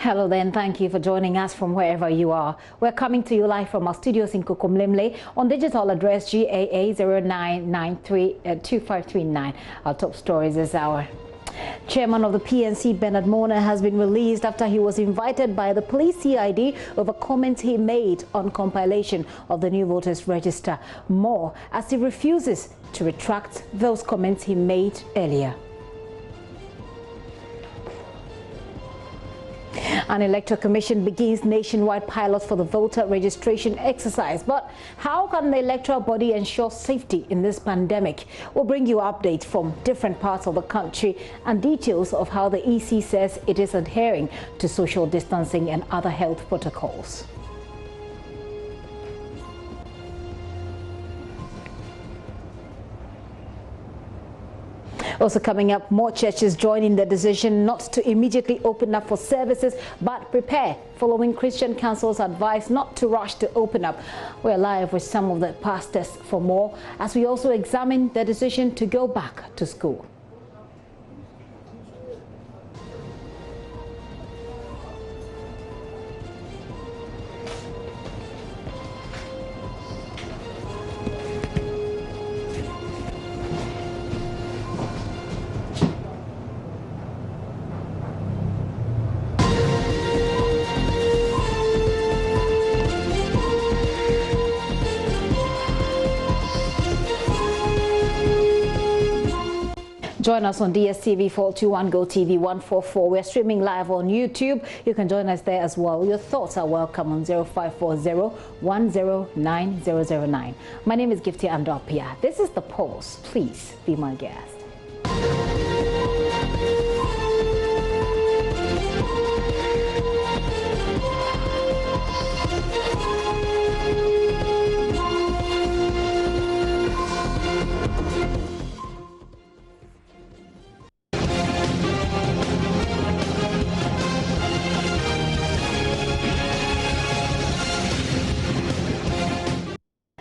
Hello then, thank you for joining us from wherever you are. We're coming to you live from our studios in Kokomlemle on digital address GAA09932539. Our top stories this hour. Chairman of the PNC, Bernard Mona, has been released after he was invited by the police CID over comments he made on compilation of the new voters register. More as he refuses to retract those comments he made earlier. An electoral commission begins nationwide pilot for the voter registration exercise. But how can the electoral body ensure safety in this pandemic? We'll bring you updates from different parts of the country and details of how the EC says it is adhering to social distancing and other health protocols. Also coming up, more churches joining the decision not to immediately open up for services but prepare following Christian Council's advice not to rush to open up. We're live with some of the pastors for more as we also examine the decision to go back to school. Join us on DSTV 421, GoTV 144. We're streaming live on YouTube. You can join us there as well. Your thoughts are welcome on 0540-109-009. My name is Gifty Andopia. This is The Pulse. Please be my guest.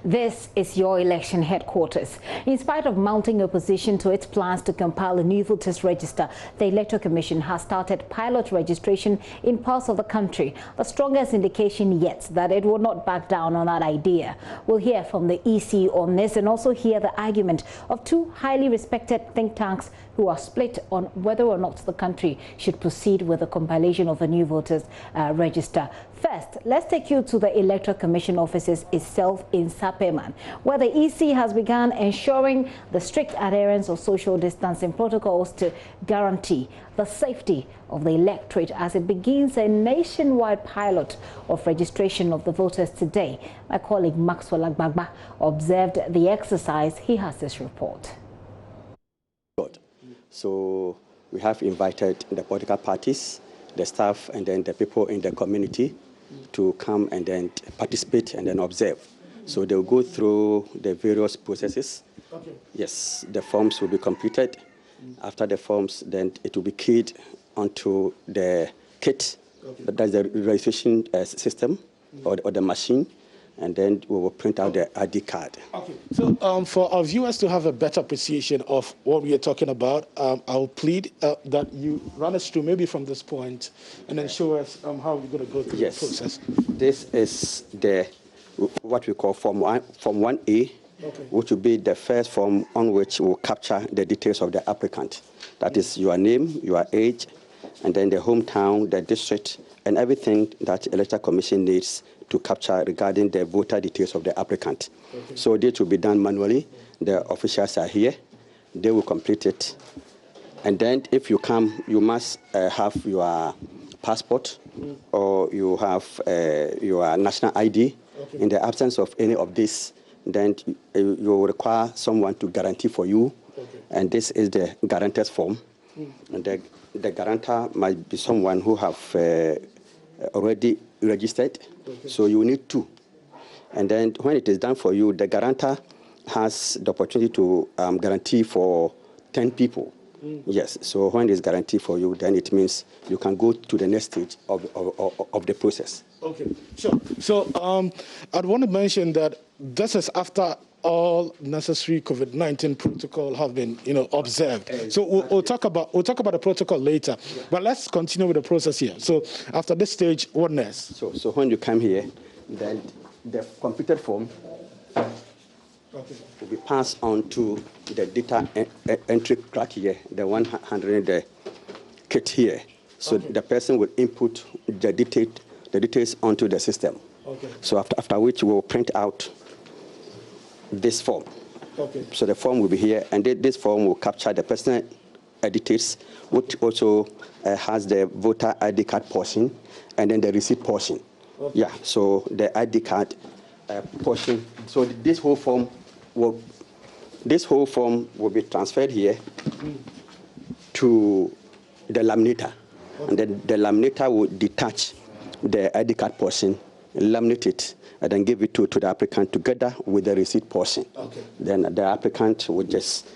This is your election headquarters. In spite of mounting opposition to its plans to compile a new voters register, the Electoral Commission has started pilot registration in parts of the country, the strongest indication yet that it will not back down on that idea. We'll hear from the EC on this and also hear the argument of two highly respected think tanks who are split on whether or not the country should proceed with the compilation of a new voters register. First, let's take you to the Electoral Commission offices itself in Sapeman, where the EC has begun ensuring the strict adherence of social distancing protocols to guarantee the safety of the electorate as it begins a nationwide pilot of registration of the voters today. My colleague Maxwell Agbagba observed the exercise. He has this report. So we have invited the political parties, the staff, and then the people in the community to come and then participate and then observe. So they'll go through the various processes. Okay. Yes, the forms will be completed. After the forms, then it will be keyed onto the kit. Okay. That's the registration system or the machine. And then we will print out the ID card. Okay. So for our viewers to have a better appreciation of what we are talking about, I'll plead that you run us through maybe from this point and then show us how we're going to go through the process. This is what we call Form 1A, okay, which will be the first form on which we'll capture the details of the applicant. That is your name, your age, and then the hometown, the district, and everything that Electoral Commission needs to capture regarding the voter details of the applicant. Okay. So this will be done manually. The officials are here. They will complete it. And then if you come, you must have your passport or you have your national ID. Okay. In the absence of any of this, then you will require someone to guarantee for you. Okay. And this is the guarantor's form. And the guarantor might be someone who have already registered. Okay. So you need two. And then when it is done for you, the guarantor has the opportunity to guarantee for 10 people. Yes, so when it's guaranteed for you, then it means you can go to the next stage of the process. Okay, sure. So I'd want to mention that this is after all necessary COVID-19 protocol have been, observed. So we'll talk about the protocol later. Yeah. But let's continue with the process here. So after this stage, what next? So when you come here, then the completed form will be passed on to the data entry clerk here, the one handling the kit here. So the person will input the details onto the system. Okay. So after which we will print out this form. Okay. So the form will be here, and this form will capture the personal details, which also has the voter ID card portion and then the receipt portion. Okay. Yeah. So the ID card portion. So this whole form will be transferred here to the laminator, and then the laminator will detach the ID card portion, laminate it, and then give it to the applicant together with the receipt portion. Okay. Then the applicant will just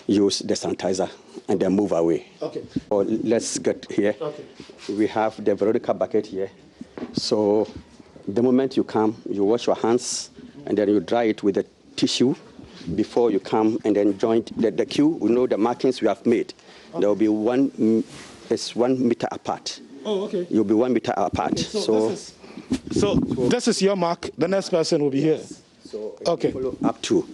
use the sanitizer and then move away. Okay. Or let's get here. Okay. We have the Veronica bucket here. So the moment you come, you wash your hands, and then you dry it with a tissue before you come, and then join the queue. We know the markings we have made. Okay. There will be 1 meter apart. Oh, okay. You'll be 1 meter apart. Okay, so this is your mark. The next person will be here. So okay. Follow up to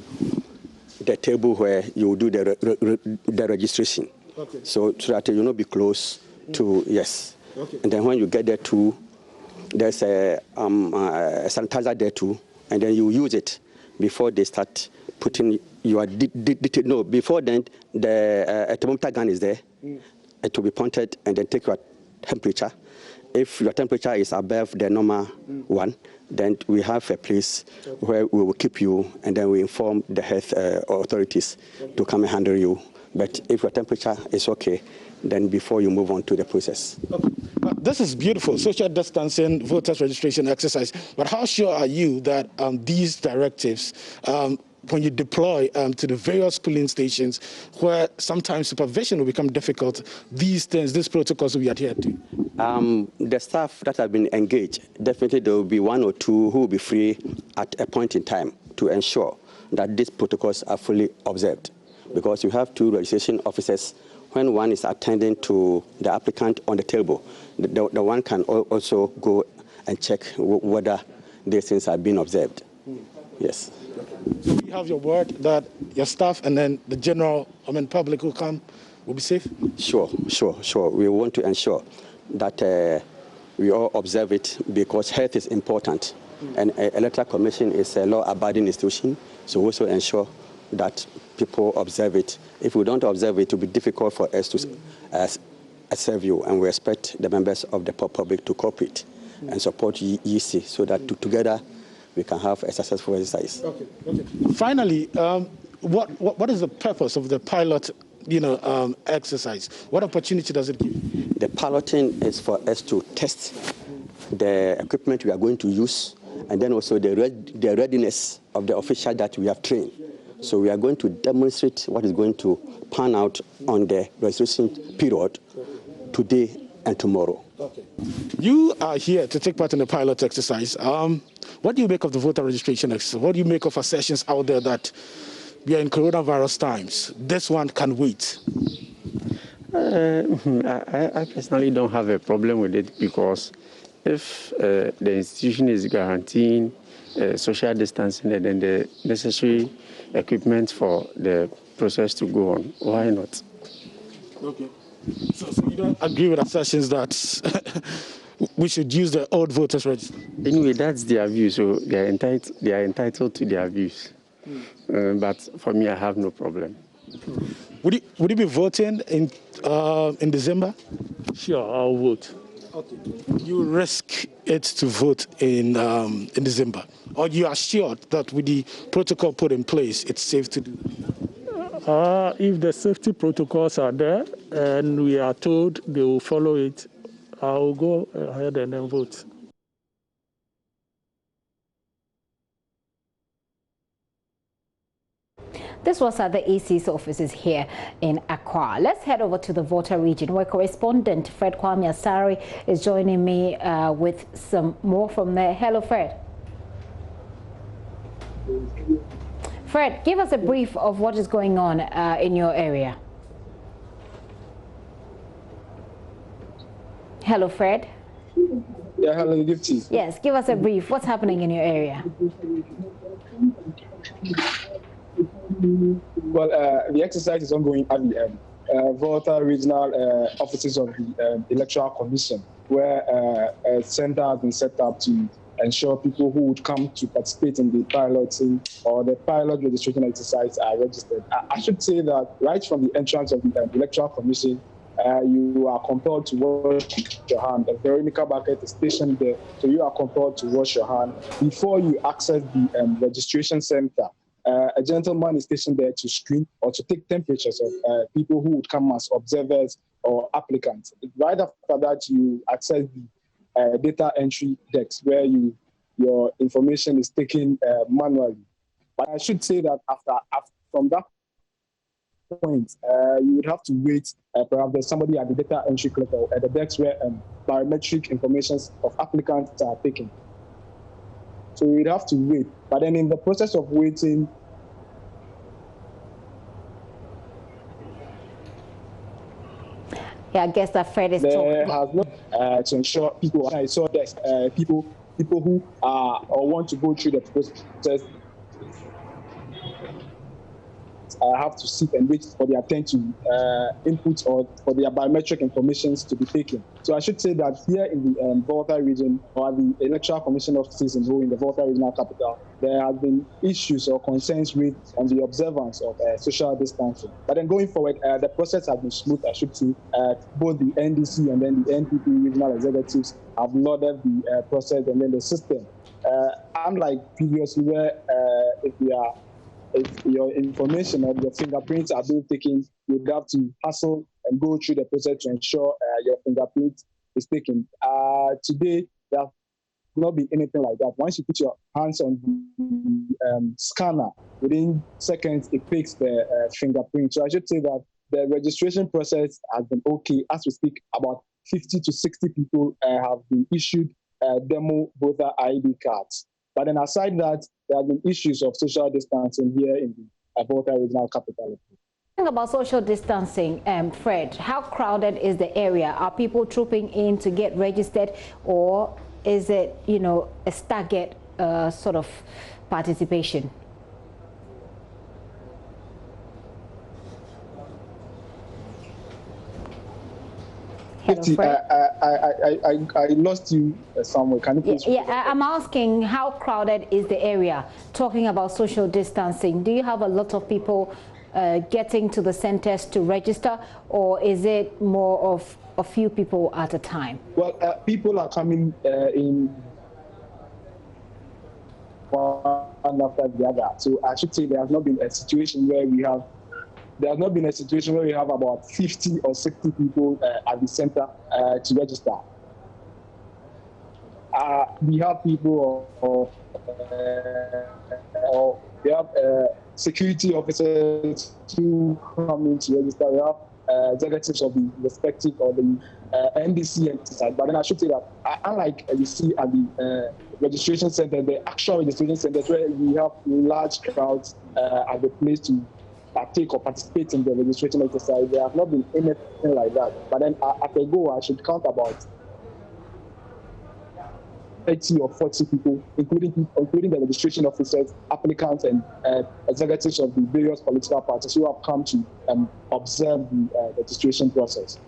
the table where you will do the registration. Okay. So that you will not be close to yes. Okay. And then when you get there too, there's a sanitizer there too, and then you use it before they start putting your detail. No, before then the thermometer gun is there. It will be pointed and then take your temperature. If your temperature is above the normal one, then we have a place where we will keep you, and then we inform the health authorities to come and handle you. But if your temperature is okay, then before you move on to the process. Okay. This is beautiful, social distancing, voters registration exercise. But how sure are you that these directives, when you deploy to the various polling stations where sometimes supervision will become difficult, these protocols will be adhered to? The staff that have been engaged, definitely there will be 1 or 2 who will be free at a point in time to ensure that these protocols are fully observed. Because you have 2 registration officers. When one is attending to the applicant on the table, the one can also go and check whether these things are being observed. Yes. So we have your word that your staff and then the general, public who come will be safe? Sure. We want to ensure that we all observe it because health is important. And Electoral Commission is a law-abiding institution, so we also ensure that people observe it. If we don't observe it, it will be difficult for us to serve you, and we expect the members of the public to cooperate and support EC so that together we can have a successful exercise. Okay. Finally, what is the purpose of the pilot, exercise? What opportunity does it give? The piloting is for us to test the equipment we are going to use, and then also the readiness of the official that we have trained. So we are going to demonstrate what is going to pan out on the registration period today and tomorrow. Okay. You are here to take part in the pilot exercise. What do you make of the voter registration exercise? What do you make of assertions out there that we are in coronavirus times? This one can wait. I personally don't have a problem with it because if the institution is guaranteeing social distancing and then the necessary equipment for the process to go on, why not? Okay. So you don't agree with assertions that we should use the old voters register? Anyway, that's their view, so they are entitled to their views. But for me, I have no problem. Would you be voting in December? Sure, I'll vote. Okay. You risk it to vote in December, or you are sure that with the protocol put in place, it's safe to do? If the safety protocols are there and we are told they will follow it, I'll go ahead and then vote. This was at the EC's offices here in Accra. Let's head over to the Volta region where correspondent Fred Kwame Asari is joining me with some more from there. Hello, Fred. Fred, give us a brief of what is going on in your area. Hello, Fred. Yeah, hello, good tea. Yes, give us a brief. What's happening in your area? Well, the exercise is ongoing at the Volta regional offices of the Electoral Commission, where a center has been set up to ensure people who would come to participate in the piloting or the pilot registration exercise are registered. I should say that right from the entrance of the Electoral Commission, you are compelled to wash your hand. A Veronica bucket is stationed there, so you are compelled to wash your hand before you access the registration center. A gentleman is stationed there to screen or to take temperatures of people who would come as observers or applicants. Right after that, you access the data entry decks where your information is taken manually. But I should say that from that point, you would have to wait. Perhaps there's somebody at the data entry clerk or at the decks where biometric information of applicants are taken. So we'd have to wait. But then in the process of waiting, yeah, I guess that Fred is there talking. has not to ensure people. I saw that people who are or want to go through the process have to sit and wait for their turn to input or for their biometric information to be taken. So I should say that here in the Volta region, or the Electoral Commission offices in the Volta regional capital, there have been issues or concerns with on the observance of social distancing. But then going forward, the process has been smooth, I should say. Both the NDC and then the NPP regional executives have lauded the process and then the system. Unlike previously where if your information or your fingerprints are being taken, you'd have to hustle and go through the process to ensure your fingerprint is taken. Today, there has not been anything like that. Once you put your hands on the scanner, within seconds, it takes the fingerprint. So I should say that the registration process has been okay. As we speak, about 50 to 60 people have been issued demo voter ID cards. But then aside that, there have been issues of social distancing here in the Volta regional capital. Talking about social distancing, Fred, how crowded is the area? Are people trooping in to get registered, or is it, a staggered sort of participation? I lost you somewhere. Can you please? Yeah, I'm asking how crowded is the area? Talking about social distancing, do you have a lot of people getting to the centers to register, or is it more of a few people at a time? Well, people are coming in one after the other. So I should say there has not been a situation where we have. There has not been a situation where we have about 50 or 60 people at the center to register. We have people or we have security officers who come in to register. We have executives of the respective or the NDC exercise. But then I should say that unlike you see at the registration center, the actual registration centers where we have large crowds at the place to partake or participate in the registration exercise, there have not been anything like that. But then at a go, I should count about 30 or 40 people, including the registration officers, applicants, and executives of the various political parties who have come to observe the registration process.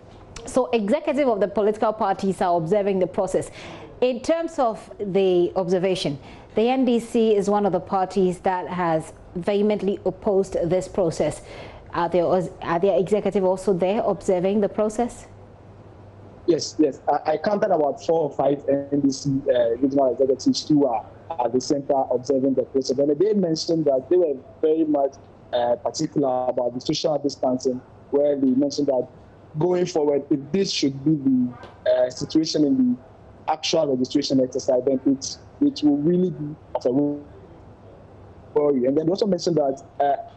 So executive of the political parties are observing the process. In terms of the observation, the NDC is one of the parties that has vehemently opposed this process. Are there executive also there observing the process? Yes. I counted about 4 or 5 NDC regional executives who are at the center observing the process. And they mentioned that they were very much particular about the social distancing, where they mentioned that going forward, if this should be the situation in the actual registration exercise, then it will really be of a worry. And then they also mentioned that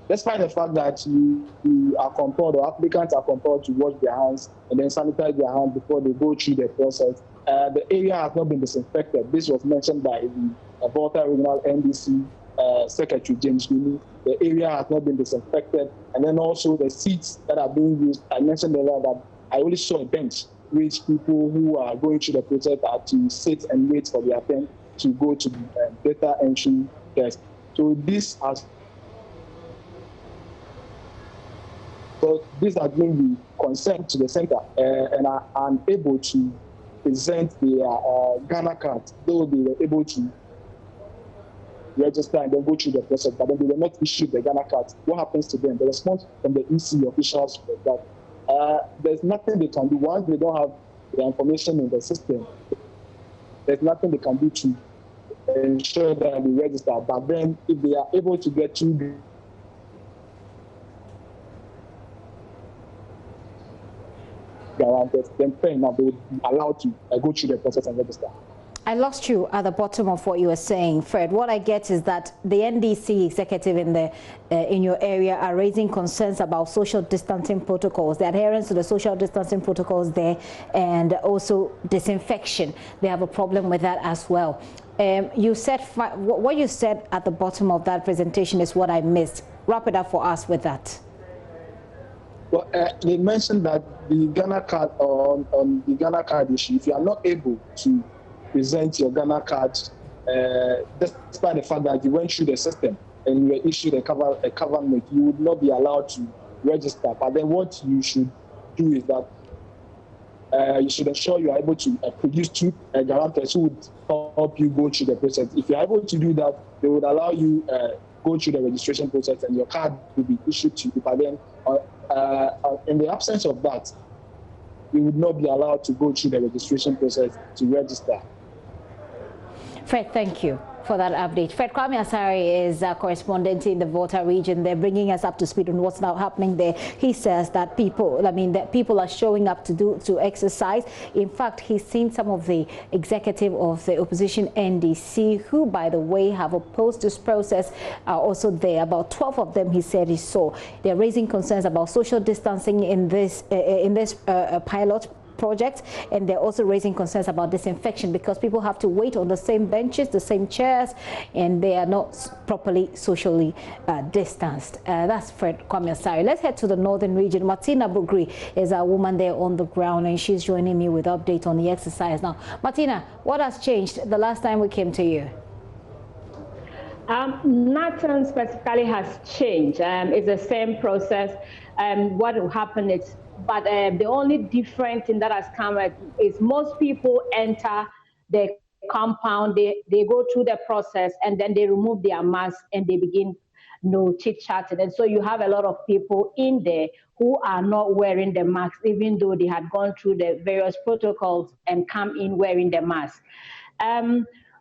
despite the fact that you are compelled or applicants are compelled to wash their hands and then sanitize their hands before they go through the process, the area has not been disinfected. This was mentioned by the Volta Regional NDC Secretary James Mini. The area has not been disinfected, and then also the seats that are being used. I mentioned earlier that I only saw a bench which people who are going through the process are to sit and wait for their turn to go to the data entry desk. So this has been the consent to the center and are unable to present their Ghana card, though they were able to register and then go through the process, but then they were not issued the Ghana card. What happens to them? The response from the EC officials was that there's nothing they can do. Once they don't have the information in the system, there's nothing they can do to ensure that they register. But then if they are able to get to guarantees, then fair enough, they would be allowed to go through the process and register. I lost you at the bottom of what you were saying, Fred. What I get is that the NDC executive in your area are raising concerns about social distancing protocols, the adherence to the social distancing protocols there, and also disinfection. They have a problem with that as well. You said what you said at the bottom of that presentation is what I missed. Wrap it up for us with that. Well, they mentioned that the Ghana card on the Ghana card issue, if you are not able to present your Ghana card, despite the fact that you went through the system and you were issued a cover note, you would not be allowed to register. But then what you should do is that you should ensure you are able to produce two guarantors who would help you go through the process. If you are able to do that, they would allow you go through the registration process and your card will be issued to you. But then in the absence of that, you would not be allowed to go through the registration process to register. Fred, thank you for that update. Fred Kwame Asari is a correspondent in the Volta region. They're bringing us up to speed on what's now happening there. He says that people are showing up to exercise. In fact, he's seen some of the executive of the opposition NDC, who, by the way, have opposed this process, are also there. About 12 of them, he said he saw. They're raising concerns about social distancing in this pilot project, and they're also raising concerns about disinfection because people have to wait on the same benches, the same chairs, and they are not properly socially distanced. That's Fred Kwame Asari. Let's head to the northern region. Martina Bugri is a woman there on the ground, and she's joining me with update on the exercise. Now, Martina, what has changed the last time we came to you? Nothing specifically has changed. It's the same process. What will happen is, but the only different thing that has come is most people enter the compound, they go through the process, and then they remove their mask and they begin chit-chatting. And so you have a lot of people in there who are not wearing the mask, even though they had gone through the various protocols and come in wearing the mask.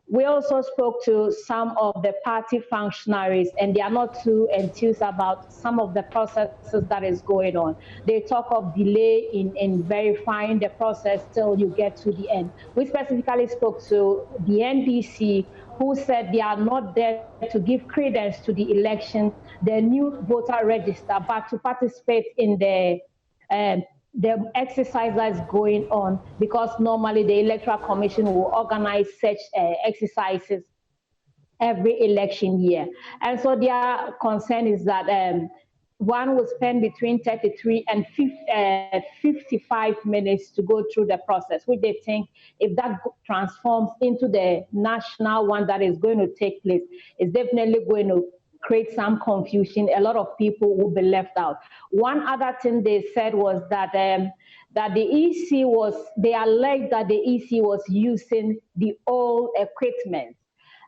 We also spoke to some of the party functionaries, and they are not too enthused about some of the processes that is going on. They talk of delay in verifying the process till you get to the end. We specifically spoke to the NDC, who said they are not there to give credence to the election, the new voter register, but to participate in the exercise that's going on, because normally the Electoral Commission will organize such exercises every election year. And so their concern is that one will spend between 33 and 55 minutes to go through the process, which they think if that transforms into the national one that is going to take place, is definitely going to create some confusion. A lot of people will be left out. One other thing they said was that that the EC they alleged that the EC was using the old equipment.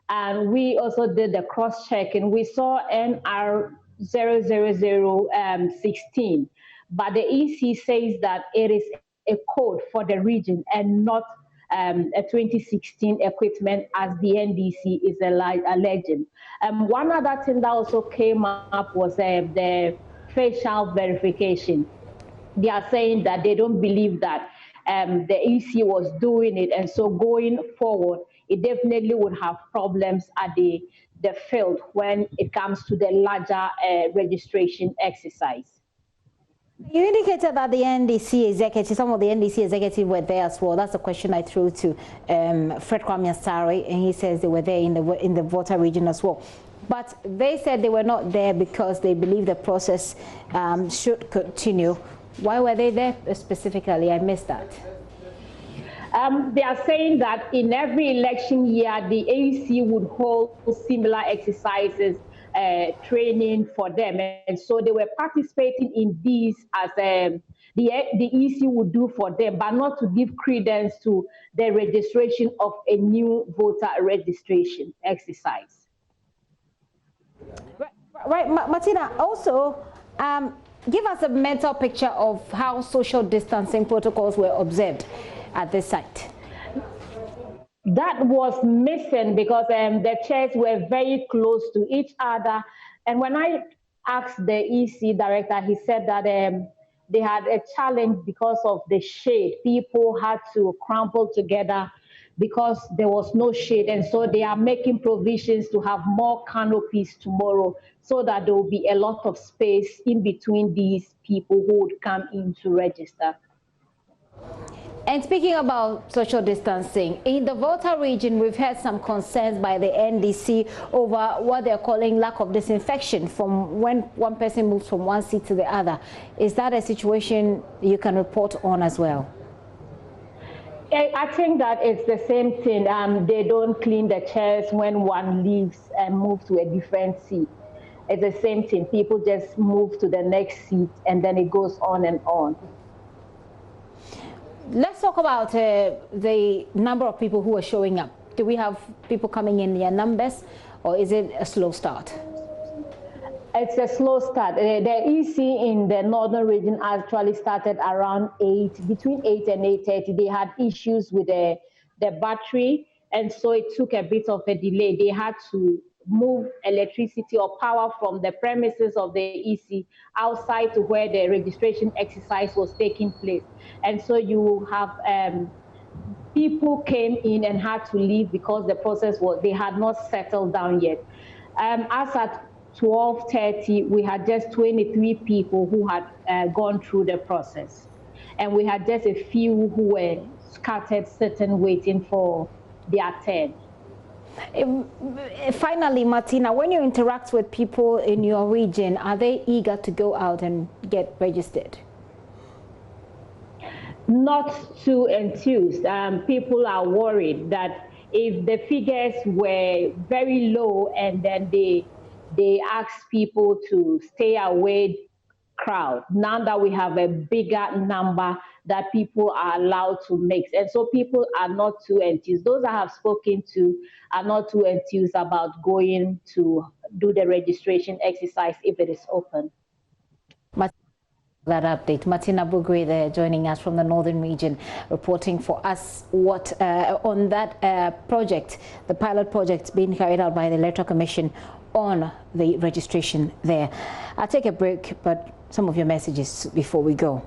And we also did the cross-check, and we saw NR 00016. But the EC says that it is a code for the region and not a 2016 equipment, as the NDC is alleging. One other thing that also came up was the facial verification. They are saying that they don't believe that the EC was doing it, and so going forward, it definitely would have problems at the field when it comes to the larger registration exercise. You indicated that the NDC executive, some of the NDC executives were there as well. That's the question I threw to Fred Kwame Asari, and he says they were there in the Volta region as well. But they said they were not there because they believe the process should continue. Why were they there specifically? I missed that. They are saying that in every election year, the AEC would hold similar exercises, training for them. And so they were participating in these as the EC would do for them, but not to give credence to the registration of a new voter registration exercise. Right, Martina, also give us a mental picture of how social distancing protocols were observed at this site. That was missing because the chairs were very close to each other. And when I asked the EC director, he said that they had a challenge because of the shade. People had to crumple together because there was no shade. And so they are making provisions to have more canopies tomorrow so that there will be a lot of space in between these people who would come in to register. And speaking about social distancing, in the Volta region, we've had some concerns by the NDC over what they're calling lack of disinfection from when one person moves from one seat to the other. Is that a situation you can report on as well? I think that it's the same thing. They don't clean the chairs when one leaves and moves to a different seat. It's the same thing. People just move to the next seat and then it goes on and on. Let's talk about the number of people who are showing up. Do we have people coming in their numbers, or is it a slow start? It's a slow start. The EC in the northern region actually started around 8, between 8 and 8:30. They had issues with the battery, and so it took a bit of a delay. They had to move electricity or power from the premises of the EC outside to where the registration exercise was taking place. And so you have people came in and had to leave because the process was, they had not settled down yet. As at 12:30, we had just 23 people who had gone through the process. And we had just a few who were scattered, sitting, waiting for their turn. Finally, Martina, when you interact with people in your region, are they eager to go out and get registered? Not too enthused. People are worried that if the figures were very low and then they ask people to stay away crowd, now that we have a bigger number that people are allowed to mix. And so people are not too enthused. Those I have spoken to are not too enthused about going to do the registration exercise if it is open. That update. Martina Bugri there joining us from the northern region, reporting for us what on that project, the pilot project being carried out by the Electoral Commission on the registration there. I'll take a break, but some of your messages before we go.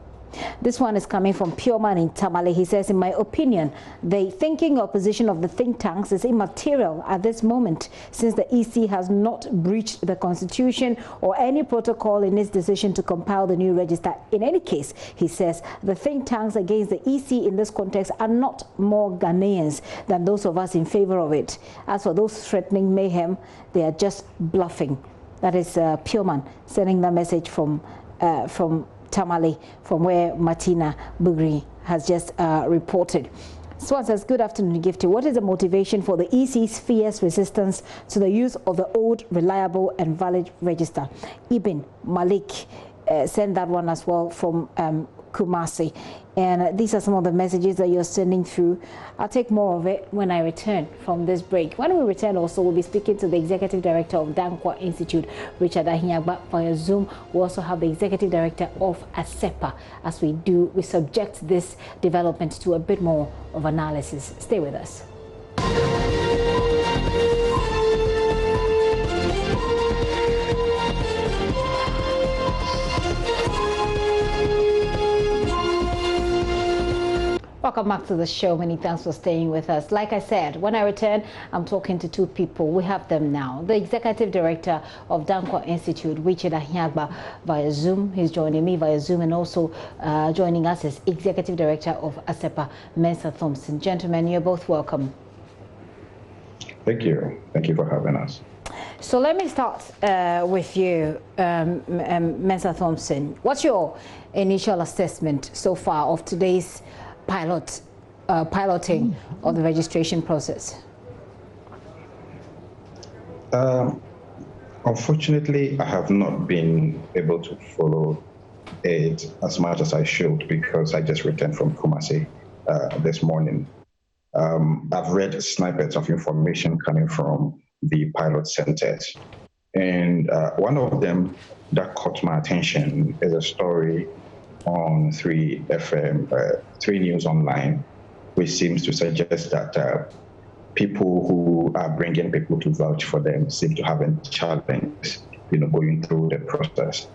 This one is coming from Pureman in Tamale. He says, in my opinion, the thinking or position of the think tanks is immaterial at this moment, since the EC has not breached the Constitution or any protocol in its decision to compile the new register. In any case, he says, the think tanks against the EC in this context are not more Ghanaians than those of us in favor of it. As for those threatening mayhem, they are just bluffing. That is Pureman sending the message from Tamale, from where Martina Bugri has just reported. Swan says, good afternoon, Gifty. What is the motivation for the EC's fierce resistance to the use of the old, reliable and valid register? Ibn Malik sent that one as well from Kumasi. And these are some of the messages that you're sending through. I'll take more of it when I return from this break. When we return also, we'll be speaking to the Executive Director of Dankwa Institute, Richard Ahinyagba, via Zoom. We also have the Executive Director of ASEPA. As we subject this development to a bit more of analysis. Stay with us. Welcome back to the show. Many thanks for staying with us. Like I said, when I return, I'm talking to two people. We have them now. The Executive Director of Dankwa Institute, Richard Ahinyagba, via Zoom. He's joining me via Zoom, and also joining us is Executive Director of ASEPA, Mensa Thompson. Gentlemen, you're both welcome. Thank you. Thank you for having us. So let me start with you, Mensah Thompson. What's your initial assessment so far of today's piloting of the registration process? Unfortunately, I have not been able to follow it as much as I should because I just returned from Kumasi this morning. I've read snippets of information coming from the pilot centers. And one of them that caught my attention is a story on 3 News Online, which seems to suggest that people who are bringing people to vouch for them seem to have a challenge, going through the process.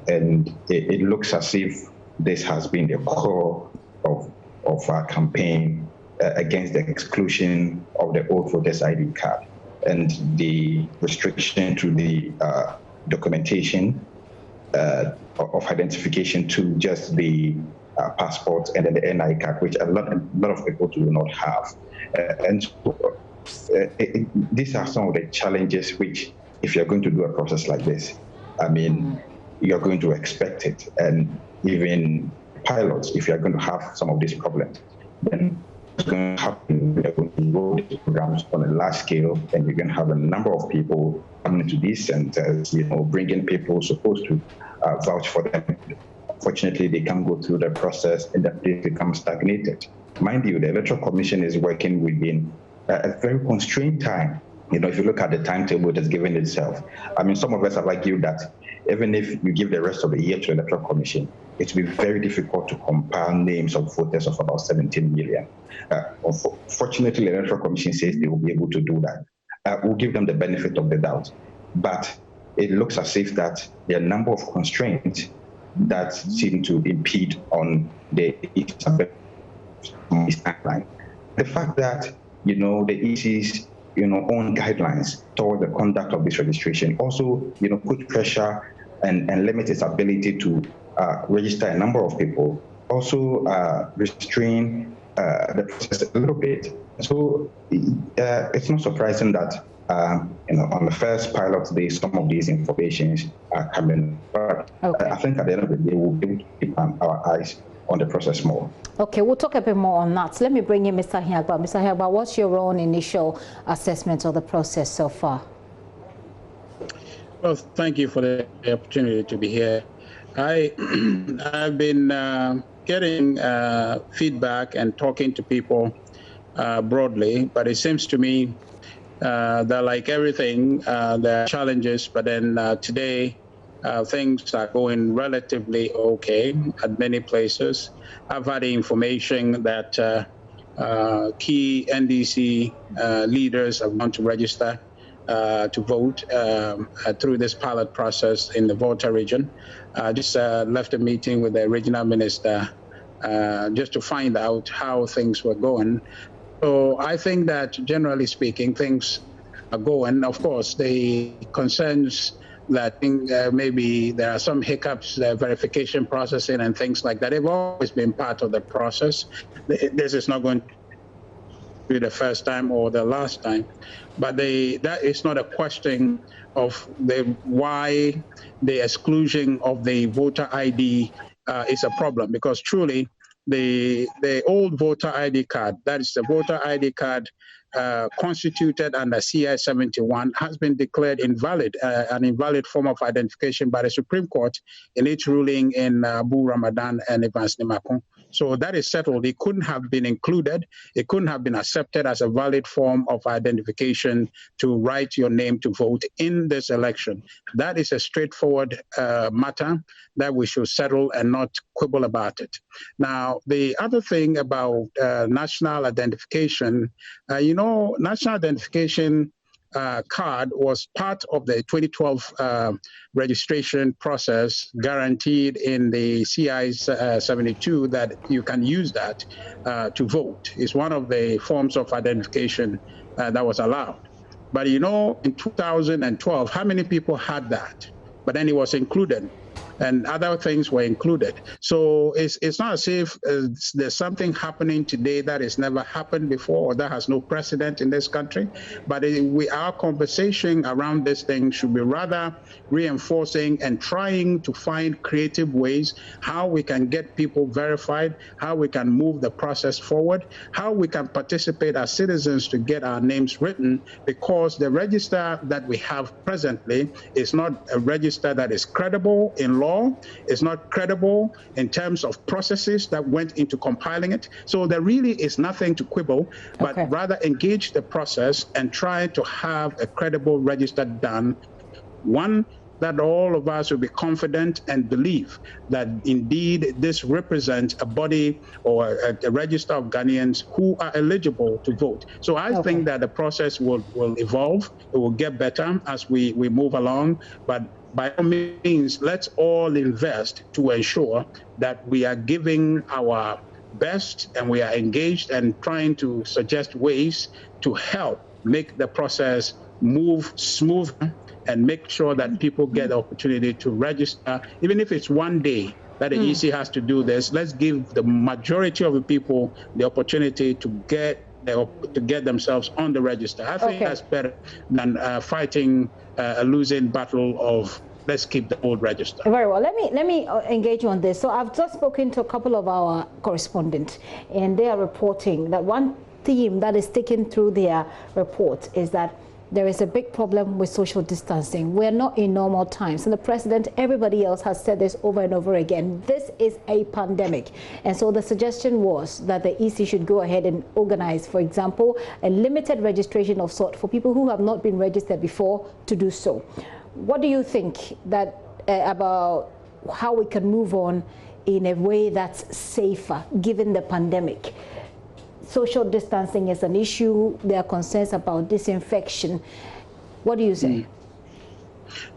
And it looks as if this has been the core of our campaign against the exclusion of the old voters ID card and the restriction to the documentation of identification to just the passport and then the NI card, which a lot of people do not have. And so, these are some of the challenges which, if you're going to do a process like this, I mean, you're going to expect it. And even pilots, if you're going to have some of these problems, then it's going to happen. We're going to roll these programs on a large scale, and you're going to have a number of people coming to these centers, bringing people supposed to vouch for them. Fortunately, they can't go through the process, and that they become stagnated. Mind you, the Electoral Commission is working within a very constrained time. If you look at the timetable it has given itself, I mean, some of us have argued that even if you give the rest of the year to the Electoral Commission, it will be very difficult to compile names of voters of about 17 million. Fortunately, the Electoral Commission says they will be able to do that. We'll give them the benefit of the doubt. But it looks as if that there are a number of constraints that seem to impede on the timeline. The fact that, the EC's own guidelines toward the conduct of this registration also, put pressure and limit its ability to register a number of people, also restrain the process a little bit. So it's not surprising that, on the first pilot day, some of these informations are coming. But I think at the end of the day, we'll be able to keep our eyes on the process more. Okay, we'll talk a bit more on that. So let me bring in Mr. Hiagba. Mr. Hiagba, what's your own initial assessment of the process so far? Well, thank you for the opportunity to be here. I've been getting feedback and talking to people broadly, but it seems to me that, like everything, there are challenges, but then today things are going relatively okay at many places. I've had the information that key NDC leaders have gone to register to vote through this pilot process in the Volta region. I just left a meeting with the regional minister just to find out how things were going. So I think that, generally speaking, things are going. Of course, the concerns that maybe there are some hiccups, verification processing and things like that, they've always been part of the process. This is not going to be the first time or the last time, but that is not a question of why the exclusion of the voter ID is a problem, because truly the old voter ID card, that is the voter ID card constituted under CI 71, has been declared invalid, an invalid form of identification by the Supreme Court in its ruling in Abu Ramadan and Evans Nimakun. So that is settled. It couldn't have been included. It couldn't have been accepted as a valid form of identification to write your name to vote in this election. That is a straightforward matter that we should settle and not quibble about it. Now, the other thing about national identification, national identification card was part of the 2012 registration process guaranteed in the CI 72 that you can use that to vote. It's one of the forms of identification that was allowed. But in 2012, how many people had that? But then it was included. and other things were included. So it's not as if there's something happening today that has never happened before or that has no precedent in this country. But our conversation around this thing should be rather reinforcing and trying to find creative ways how we can get people verified, how we can move the process forward, how we can participate as citizens to get our names written, because the register that we have presently is not a register that is credible in law, it's not credible in terms of processes that went into compiling it. So there really is nothing to quibble, but rather engage the process and try to have a credible register done, one that all of us will be confident and believe that indeed this represents a body or a register of Ghanaians who are eligible to vote. So I think that the process will evolve, it will get better as we move along, but by all means, let's all invest to ensure that we are giving our best and we are engaged and trying to suggest ways to help make the process move smoother and make sure that people get the opportunity to register, even if it's one day that the EC has to do this. Let's give the majority of the people the opportunity to get themselves on the register. I think that's better than fighting a losing battle of let's keep the old register. Very well. Let me engage you on this. So I've just spoken to a couple of our correspondents, and they are reporting that one theme that is taken through their report is that there is a big problem with social distancing. We're not in normal times. And the president, everybody else has said this over and over again. This is a pandemic. And so the suggestion was that the EC should go ahead and organize, for example, a limited registration of sort for people who have not been registered before to do so. What do you think that about how we can move on in a way that's safer given the pandemic? Social distancing is an issue. There are concerns about disinfection. What do you say?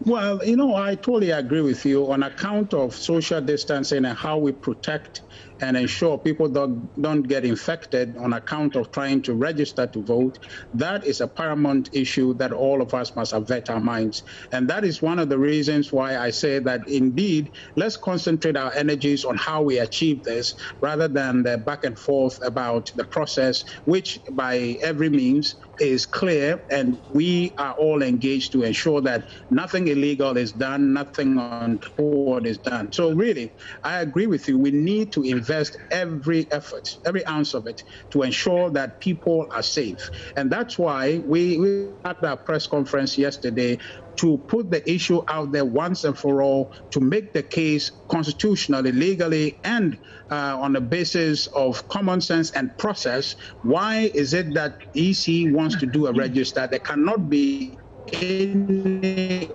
Well, you know, I totally agree with you on account of social distancing and how we protect and ensure people don't get infected on account of trying to register to vote. That is a paramount issue that all of us must avert our minds. And that is one of the reasons why I say that indeed, let's concentrate our energies on how we achieve this rather than the back and forth about the process, which by every means is clear, and we are all engaged to ensure that nothing illegal is done, nothing untoward is done. So really, I agree with you. We need to invest every effort, every ounce of it, to ensure that people are safe. And that's why we had our press conference yesterday to put the issue out there once and for all, to make the case constitutionally, legally, and on the basis of common sense and process. Why is it that EC wants to do a register? There cannot be any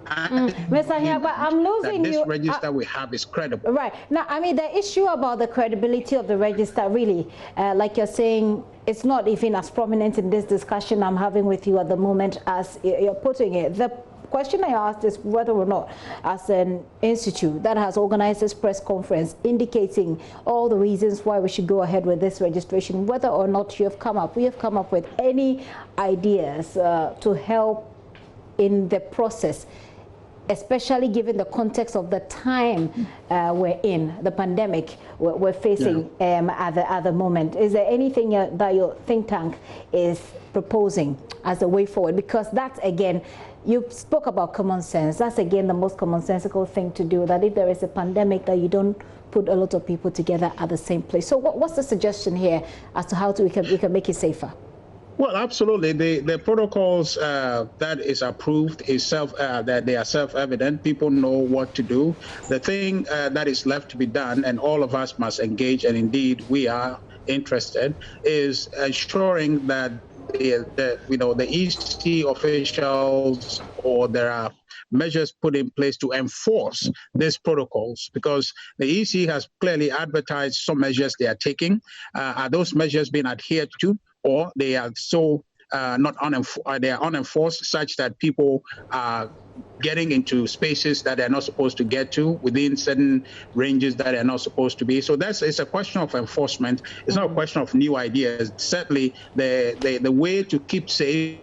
Mr. Hiagba, I'm losing this register we have is credible. Right. Now, I mean, the issue about the credibility of the register, really, like you're saying, it's not even as prominent in this discussion I'm having with you at the moment as you're putting it. The question I asked is whether or not, as an institute that has organized this press conference indicating all the reasons why we should go ahead with this registration, whether or not we have come up with any ideas to help in the process, especially given the context of the time we're in, the pandemic we're facing at the moment. Is there anything that your think tank is proposing as a way forward? Because that's, again, you spoke about common sense. That's, again, the most commonsensical thing to do, that if there is a pandemic, that you don't put a lot of people together at the same place. So what's the suggestion here as to how we can make it safer? Well, absolutely. The protocols that is approved is that they are self-evident. People know what to do. The thing that is left to be done, and all of us must engage, and indeed we are interested, is ensuring that the EC officials, or there are measures put in place to enforce these protocols, because the EC has clearly advertised some measures they are taking. Are those measures being adhered to, or they are so they are unenforced, such that people are getting into spaces that they're not supposed to get to within certain ranges that they're not supposed to be? So it's a question of enforcement. It's not a question of new ideas. Certainly the way to keep safe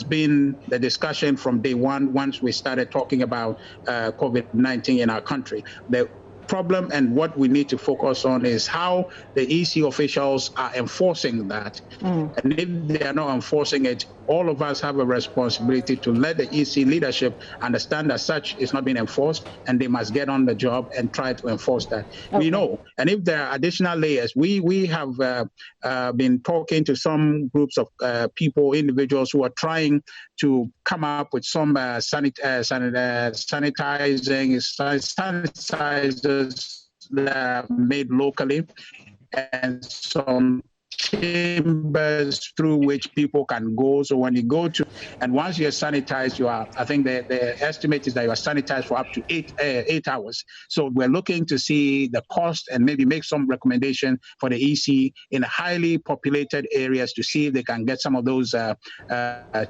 been the discussion from day one once we started talking about COVID-19 in our country. The problem and what we need to focus on is how the EC officials are enforcing that. And if they are not enforcing it, all of us have a responsibility to let the EC leadership understand that such is not being enforced, and they must get on the job and try to enforce that. Okay. We know, and if there are additional layers, we have been talking to some groups of people, individuals who are trying to come up with some sanitizers that are made locally, and some chambers through which people can go. So when you go to, and once you're sanitized, you are, I think the estimate is that you are sanitized for up to 8 hours. So we're looking to see the cost and maybe make some recommendation for the EC in highly populated areas to see if they can get some of those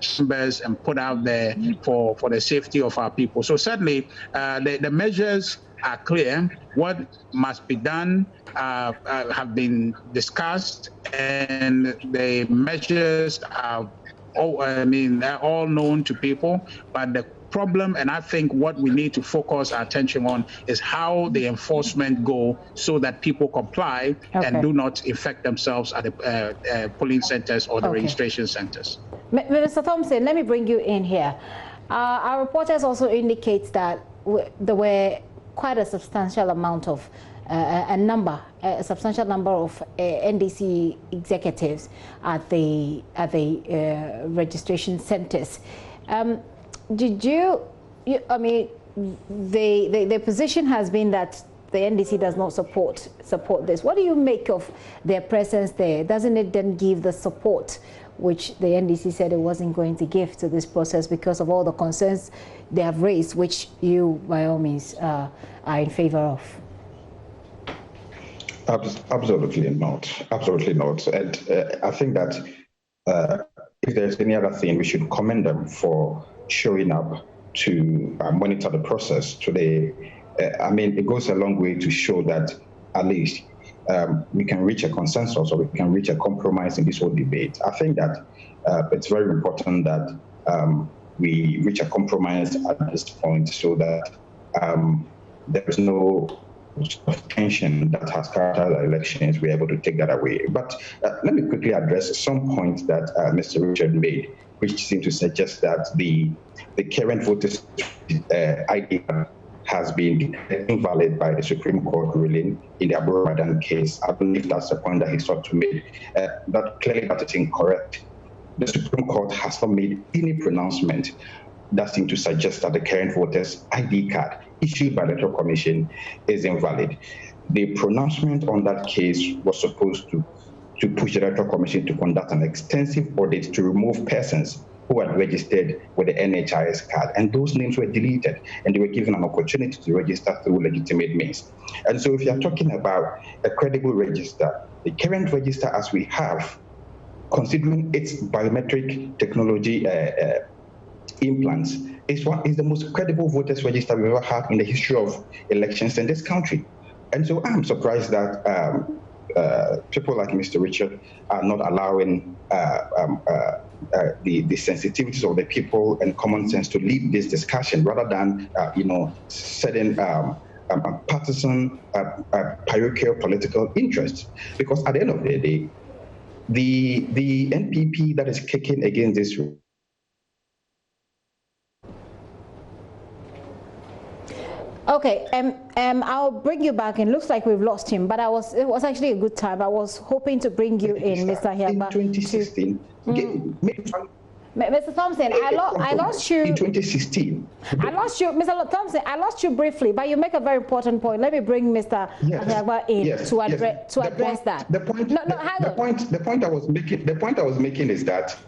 chambers and put out there for the safety of our people. So certainly the measures are clear. What must be done have been discussed, and the measures are they're all known to people. But the problem, and I think what we need to focus our attention on, is how the enforcement go so that people comply and do not infect themselves at the polling centers or the registration centers. Mr. Thompson, let me bring you in here. Our reporters also indicate that there were quite a substantial amount of a substantial number of NDC executives at the registration centers. Did you? I mean, the position has been that the NDC does not support this. What do you make of their presence there? Doesn't it then give the support which the NDC said it wasn't going to give to this process because of all the concerns they have raised, which you, by all means, are in favor of? Absolutely not. Absolutely not. And I think that if there's any other thing, we should commend them for showing up to monitor the process today. I mean, it goes a long way to show that at least we can reach a consensus, or we can reach a compromise in this whole debate. I think that it's very important that we reach a compromise at this point so that there is no tension that has characterized elections. We're able to take that away. But let me quickly address some points that Mr. Richard made, which seem to suggest that the current voters' ID has been invalid by the Supreme Court ruling in the Abu Ramadan case. I believe that's the point that he sought to make. That clearly that is incorrect. The Supreme Court has not made any pronouncement that seems to suggest that the current voters' ID card issued by the Electoral Commission is invalid. The pronouncement on that case was supposed to push the Electoral Commission to conduct an extensive audit to remove persons who had registered with the NHIS card, and those names were deleted, and they were given an opportunity to register through legitimate means. And so if you're talking about a credible register, the current register as we have, considering its biometric technology implants, is the most credible voters register we've ever had in the history of elections in this country. And so I'm surprised that people like Mr. Richard are not allowing the sensitivities of the people and common sense to lead this discussion, rather than setting partisan, parochial political interests. Because at the end of the day, the NPP that is kicking against this. Okay, I'll bring you back. It looks like we've lost him, but it was actually a good time. I was hoping to bring you in, Mr. Hiagba. In 2016. Mr. Thompson, I lost you. In 2016. I lost you, Mr. Thompson. I lost you briefly, but you make a very important point. Let me bring Mr. Hiagba in to address that. The point I was making is that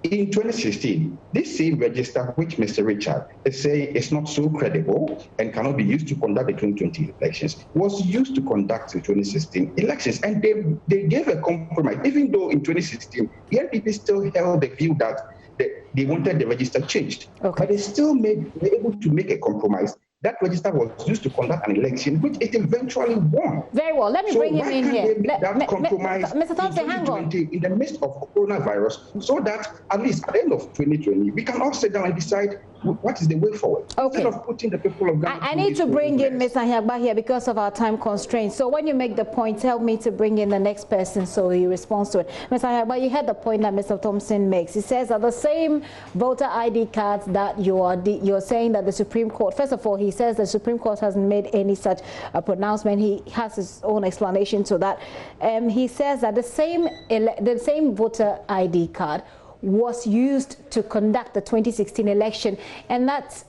in 2016, this same register, which Mr. Richard is saying is not so credible and cannot be used to conduct the 2020 elections, was used to conduct the 2016 elections. And they gave a compromise, even though in 2016, the NPP still held the view that they wanted the register changed. Okay. But they still were able to make a compromise that register was used to conduct an election, which it eventually won. Very well. Let me bring him in here. That compromise Mr. Thompson, hang on. In the midst of coronavirus, so that at least at the end of 2020, we can all sit down and decide what is the way forward. Okay. Instead of putting the people of Ghana. I need to bring in Mr. Ahiagba here because of our time constraints. So when you make the point, tell me to bring in the next person so he responds to it. Mr. Ahiagba, you heard the point that Mr. Thompson makes. He says that the same voter ID cards that you're saying that the Supreme Court, first of all, he says the Supreme Court hasn't made any such a pronouncement. He has his own explanation to that. He says that the same voter ID card was used to conduct the 2016 election, and that's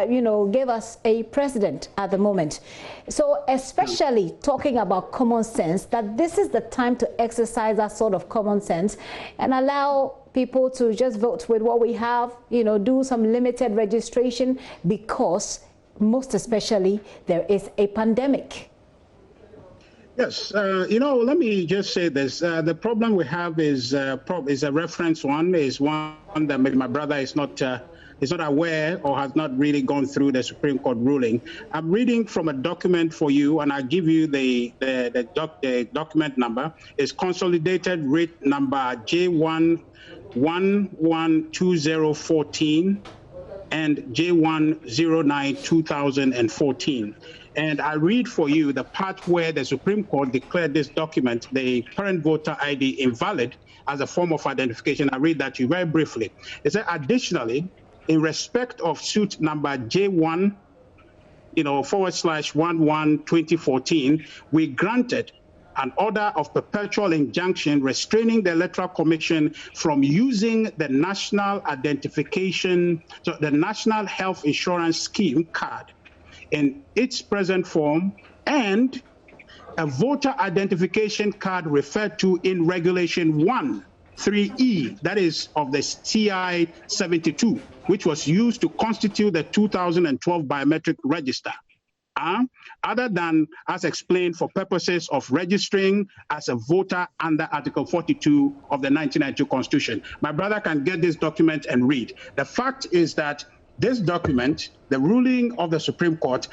you know, gave us a president at the moment. So especially talking about common sense, that this is the time to exercise that sort of common sense and allow people to just vote with what we have, you know, do some limited registration, because most especially there is a pandemic. Yes, you know, let me just say this. The problem we have is a reference one, is one that maybe my brother is not aware or has not really gone through the Supreme Court ruling. I'm reading from a document for you, and I'll give you the document number. It's consolidated writ number J1112014 and J1092014. And I read for you the part where the Supreme Court declared this document, the current voter ID, invalid as a form of identification. I read that to you very briefly. It said, additionally, in respect of suit number J1, /11/2014, we granted an order of perpetual injunction restraining the Electoral Commission from using the national identification, so the National Health Insurance Scheme card in its present form, and a voter identification card referred to in Regulation 1(3)E, that is of the CI 72, which was used to constitute the 2012 biometric register, other than as explained for purposes of registering as a voter under Article 42 of the 1992 Constitution. My brother can get this document and read. The fact is that this document, the ruling of the Supreme Court,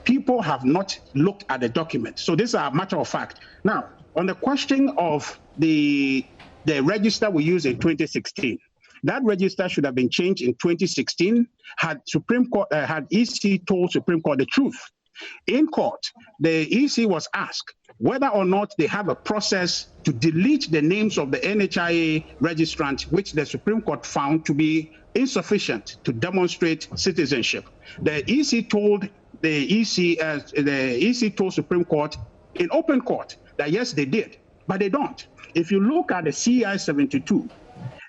people have not looked at the document. So this is a matter of fact. Now, on the question of the register we used in 2016, that register should have been changed in 2016 had EC told Supreme Court the truth. In court, the EC was asked whether or not they have a process to delete the names of the NHIA registrant, which the Supreme Court found to be insufficient to demonstrate citizenship. The EC told Supreme Court in open court that yes, they did, but they don't. If you look at the CI 72,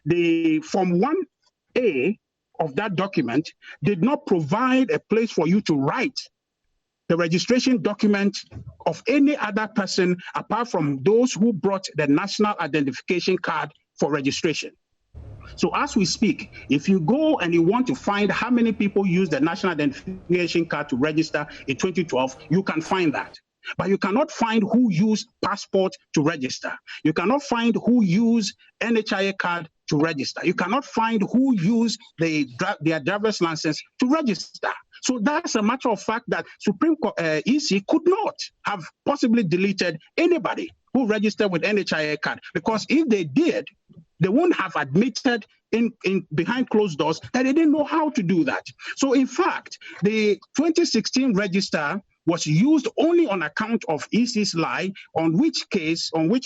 the Form 1A of that document did not provide a place for you to write the registration document of any other person apart from those who brought the national identification card for registration. So as we speak, if you go and you want to find how many people used the national identification card to register in 2012, you can find that. But you cannot find who used passport to register. You cannot find who used NHIA card to register. You cannot find who used their driver's license to register. So that's a matter of fact that Supreme Court EC could not have possibly deleted anybody who registered with NHIA card, because if they did, they wouldn't have admitted in behind closed doors that they didn't know how to do that. So in fact, the 2016 register was used only on account of EC's lie, on which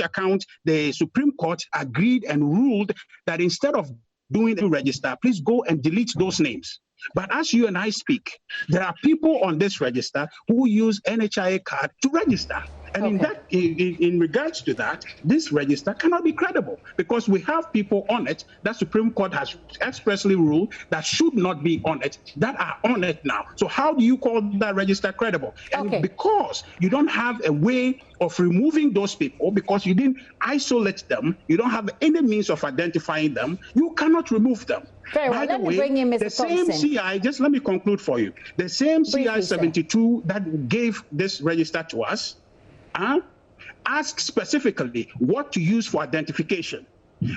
account the Supreme Court agreed and ruled that instead of doing a register, please go and delete those names. But as you and I speak, there are people on this register who use NHIA card to register. And in regards to that, this register cannot be credible, because we have people on it that Supreme Court has expressly ruled that should not be on it, that are on it now. So how do you call that register credible? And because you don't have a way of removing those people, because you didn't isolate them, you don't have any means of identifying them, you cannot remove them. Very well. Let me bring in Mr. Thompson. Same CI, just let me conclude for you. The same CI 72 that gave this register to us, ask specifically what to use for identification.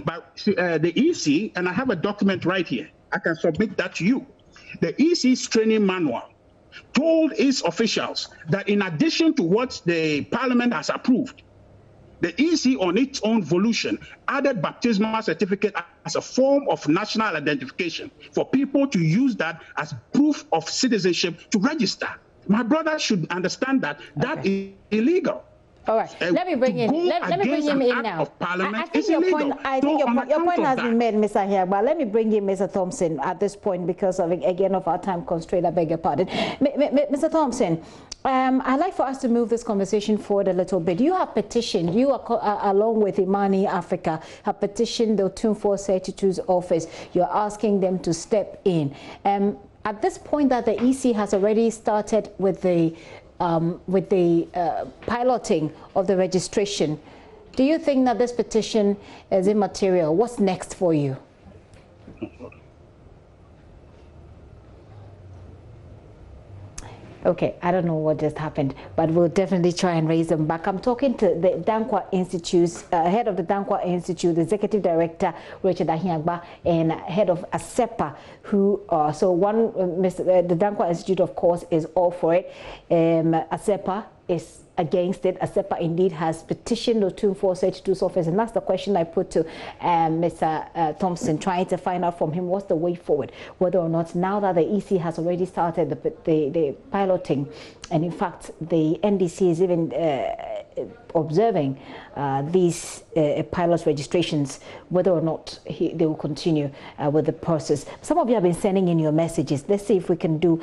But the EC, and I have a document right here, I can submit that to you. the EC's training manual told its officials that in addition to what the Parliament has approved, the EC on its own volition added baptismal certificate as a form of national identification for people to use that as proof of citizenship to register. My brother should understand that that is illegal. All right, let me bring him. Let me bring him in now. I think your point. I think your point has been made, Mr. Hiagba. Let me bring in Mr. Thompson at this point because of again of our time constraint. I beg your pardon, Mr. Thompson. I'd like for us to move this conversation forward a little bit. You have petitioned. You are along with Imani Africa have petitioned the Otum 432's office. You're asking them to step in. At this point, that the EC has already started with the piloting of the registration, do you think that this petition is immaterial? What's next for you? Okay, I don't know what just happened, but we'll definitely try and raise them back. I'm talking to the Dankwa Institute's head of the Dankwa Institute, the executive director, Richard Ahiagba, and head of ASEPA, who the Dankwa Institute, of course, is all for it. ASEPA is against it. ASEPA indeed has petitioned the Otum 432's office, and that's the question I put to Mr. Thompson, trying to find out from him what's the way forward, whether or not now that the EC has already started the piloting, and in fact the NDC is even observing these pilot registrations, whether or not they will continue with the process. Some of you have been sending in your messages. Let's see if we can do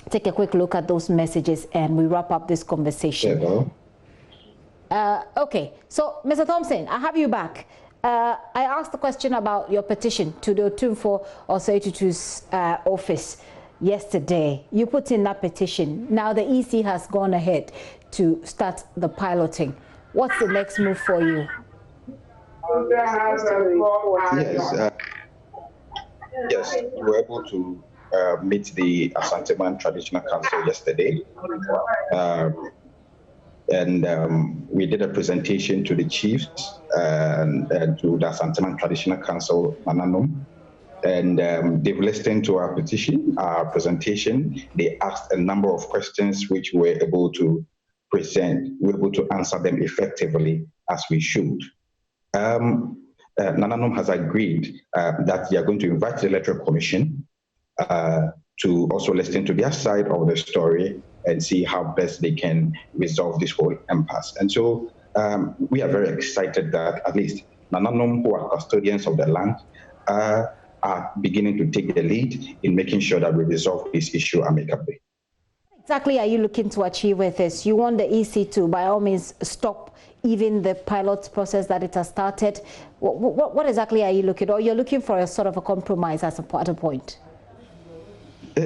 take a quick look at those messages and we wrap up this conversation. Okay, so Mr. Thompson, I have you back. I asked the question about your petition to the Otum 432's office yesterday. You put in that petition. Now the EC has gone ahead to start the piloting. What's the next move for you? Yes, we were able to meet the Asante Traditional Council yesterday, and we did a presentation to the chiefs and to the Asante Traditional Council, Mananum, and they've listened to our petition, our presentation. They asked a number of questions which we were able to present. We were able to answer them effectively as we should. Nananum has agreed that they are going to invite the Electoral Commission to also listen to their side of the story and see how best they can resolve this whole impasse. And so we are very excited that at least Nananum, who are custodians of the land, are beginning to take the lead in making sure that we resolve this issue amicably. What exactly are you looking to achieve with this? You want the EC to, by all means, stop even the pilot process that it has started? What exactly are you looking, or you're looking for a sort of a compromise as a point?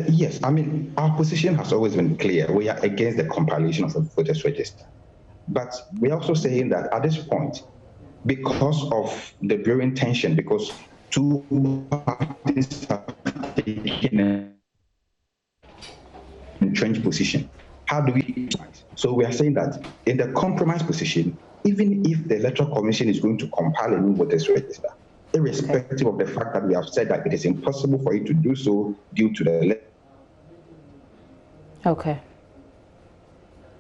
Yes, I mean, our position has always been clear. We are against the compilation of a voters register. But we're also saying that at this point, because of the growing tension, because two parties have taken an entrenched position, how do we? So we are saying that in the compromise position, even if the Electoral Commission is going to compile a new voters register, irrespective of the fact that we have said that it is impossible for it to do so due to the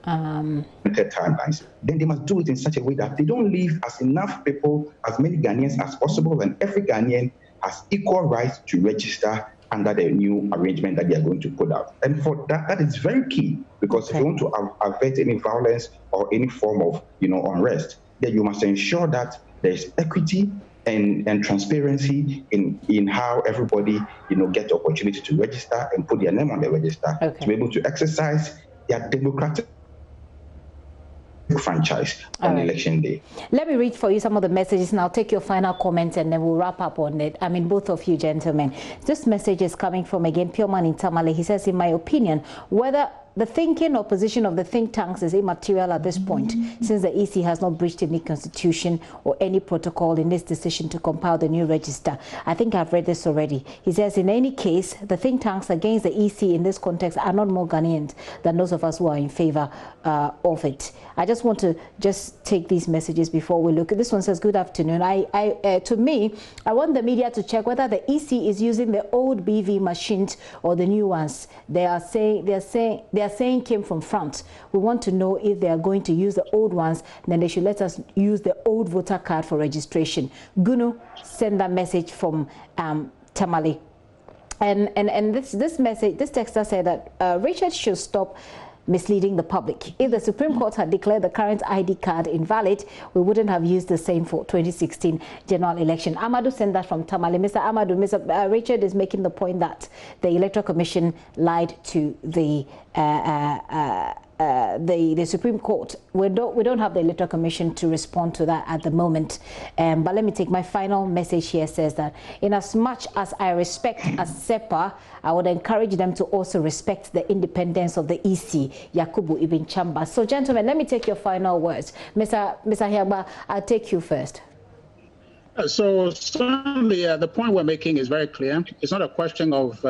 timelines, then they must do it in such a way that they don't leave as enough people, as many Ghanaians as possible, and every Ghanaian has equal rights to register under the new arrangement that they are going to put out. And for that, that is very key, because if you want to avert any violence or any form of unrest, then you must ensure that there is equity and transparency in how everybody get the opportunity to register and put their name on the register to be able to exercise their democratic franchise on election day. Let me read for you some of the messages and I'll take your final comments and then we'll wrap up on it. I mean, both of you gentlemen. This message is coming from, again, Pureman in Tamale. He says, in my opinion, whether the thinking or position of the think tanks is immaterial at this point, since the EC has not breached any constitution or any protocol in its decision to compile the new register. I think I've read this already. He says, in any case, the think tanks against the EC in this context are not more Ghanaians than those of us who are in favor of it. I just want to take these messages before we look. This one says, good afternoon. To me, I want the media to check whether the EC is using the old BV machines or the new ones. They are saying came from France. We want to know if they are going to use the old ones, then they should let us use the old voter card for registration. Gunu send that message from Tamale. And this texter said that Richard should stop misleading the public. If the Supreme Court had declared the current ID card invalid, we wouldn't have used the same for 2016 general election. Amadou sent that from Tamale. Mr. Amadou, Mr. Richard is making the point that the Electoral Commission lied to the Supreme Court. We don't have the Electoral Commission to respond to that at the moment. But let me take my final message here. Says that in as much as I respect ASEPA, I would encourage them to also respect the independence of the EC, Yakubu Ibn Chamba. So, gentlemen, let me take your final words. Mr. Hiagba, I'll take you first. So certainly the point we're making is very clear. It's not a question of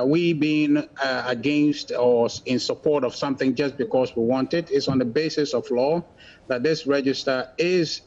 we being against or in support of something just because we want it. It's on the basis of law that this register is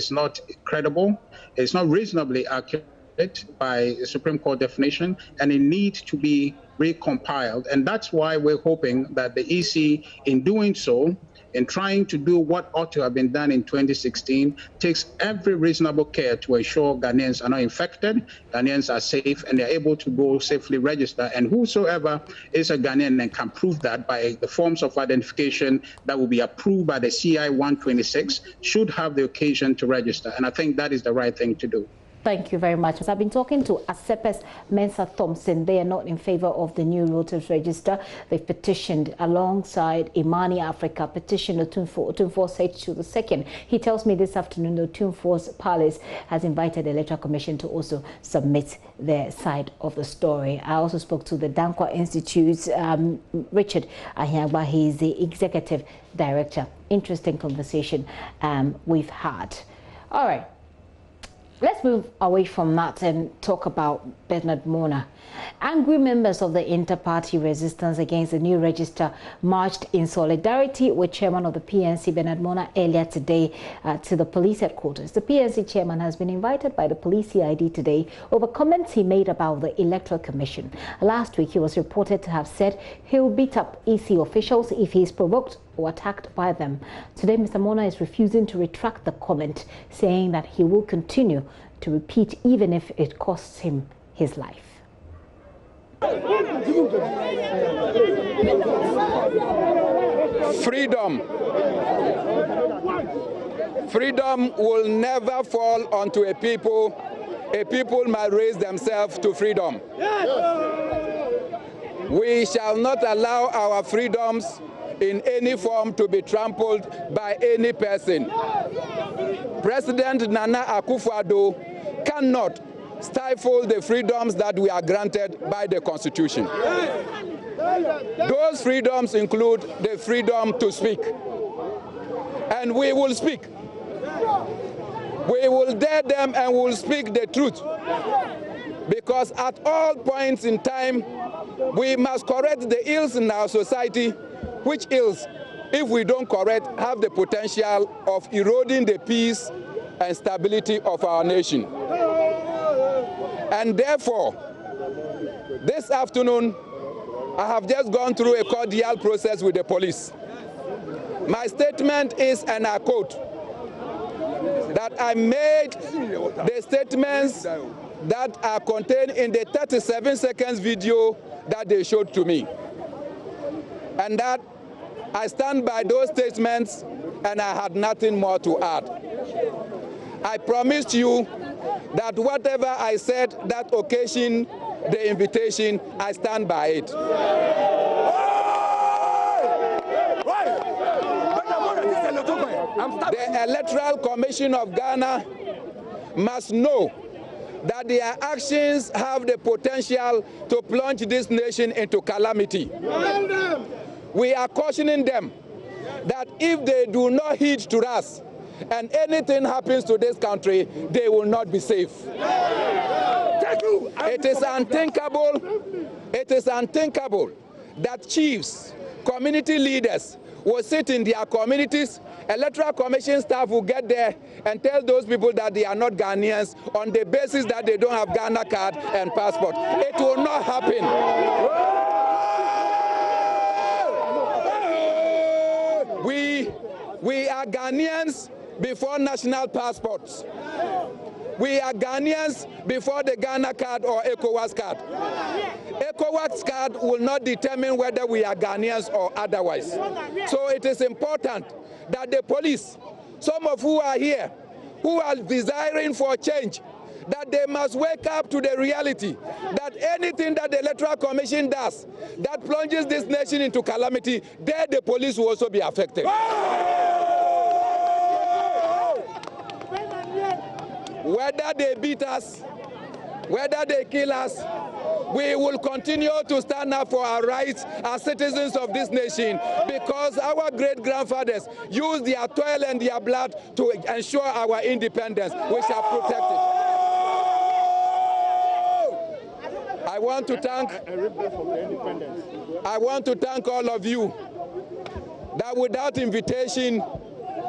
not credible. It's not reasonably accurate by Supreme Court definition, and it needs to be recompiled. And that's why we're hoping that the EC, in doing so, in trying to do what ought to have been done in 2016, takes every reasonable care to ensure Ghanaians are not infected, Ghanaians are safe, and they're able to go safely register. And whosoever is a Ghanaian and can prove that by the forms of identification that will be approved by the CI 126 should have the occasion to register. And I think that is the right thing to do. Thank you very much. I've been talking to ASEPA's Mensa Thompson. They are not in favor of the new voters register. They've petitioned alongside Imani Africa, petitioned Otumfuo Seitu II. He tells me this afternoon that Otumfuo's palace has invited the Electoral Commission to also submit their side of the story. I also spoke to the Dankwa Institute's Richard Ahiagba. He is the executive director. Interesting conversation we've had. All right. Let's move away from that and talk about Bernard Mona. Angry members of the inter-party resistance against the new register marched in solidarity with chairman of the PNC, Bernard Mona, earlier today to the police headquarters. The PNC chairman has been invited by the police CID today over comments he made about the Electoral Commission. Last week, he was reported to have said he'll beat up EC officials if he is provoked or attacked by them. Today, Mr. Mona is refusing to retract the comment, saying that he will continue to repeat even if it costs him his life. Freedom. Freedom will never fall onto a people. A people might raise themselves to freedom. We shall not allow our freedoms in any form to be trampled by any person. President Nana Akufo-Addo cannot stifle the freedoms that we are granted by the Constitution. Those freedoms include the freedom to speak. And we will speak. We will dare them and we will speak the truth. Because at all points in time, we must correct the ills in our society, which ills, if we don't correct, have the potential of eroding the peace and stability of our nation. And therefore, this afternoon, I have just gone through a cordial process with the police. My statement is, and I quote, that I made the statements that are contained in the 37 seconds video that they showed to me. And that I stand by those statements and I had nothing more to add. I promised you that whatever I said that occasioned the invitation, I stand by it. The Electoral Commission of Ghana must know that their actions have the potential to plunge this nation into calamity. we are cautioning them that if they do not heed to us and anything happens to this country, they will not be safe. It is unthinkable that chiefs, community leaders will sit in their communities, electoral commission staff will get there and tell those people that they are not Ghanaians on the basis that they don't have Ghana card and passport. It will not happen. We are Ghanaians before national passports. We are Ghanaians before the Ghana card or ECOWAS card. ECOWAS card will not determine whether we are Ghanaians or otherwise. So it is important that the police, some of who are here, who are desiring for change, that they must wake up to the reality that anything that the Electoral Commission does that plunges this nation into calamity, there the police will also be affected. Whether they beat us, whether they kill us, we will continue to stand up for our rights as citizens of this nation, because our great-grandfathers used their toil and their blood to ensure our independence. We shall protect it. I want to thank all of you that without invitation,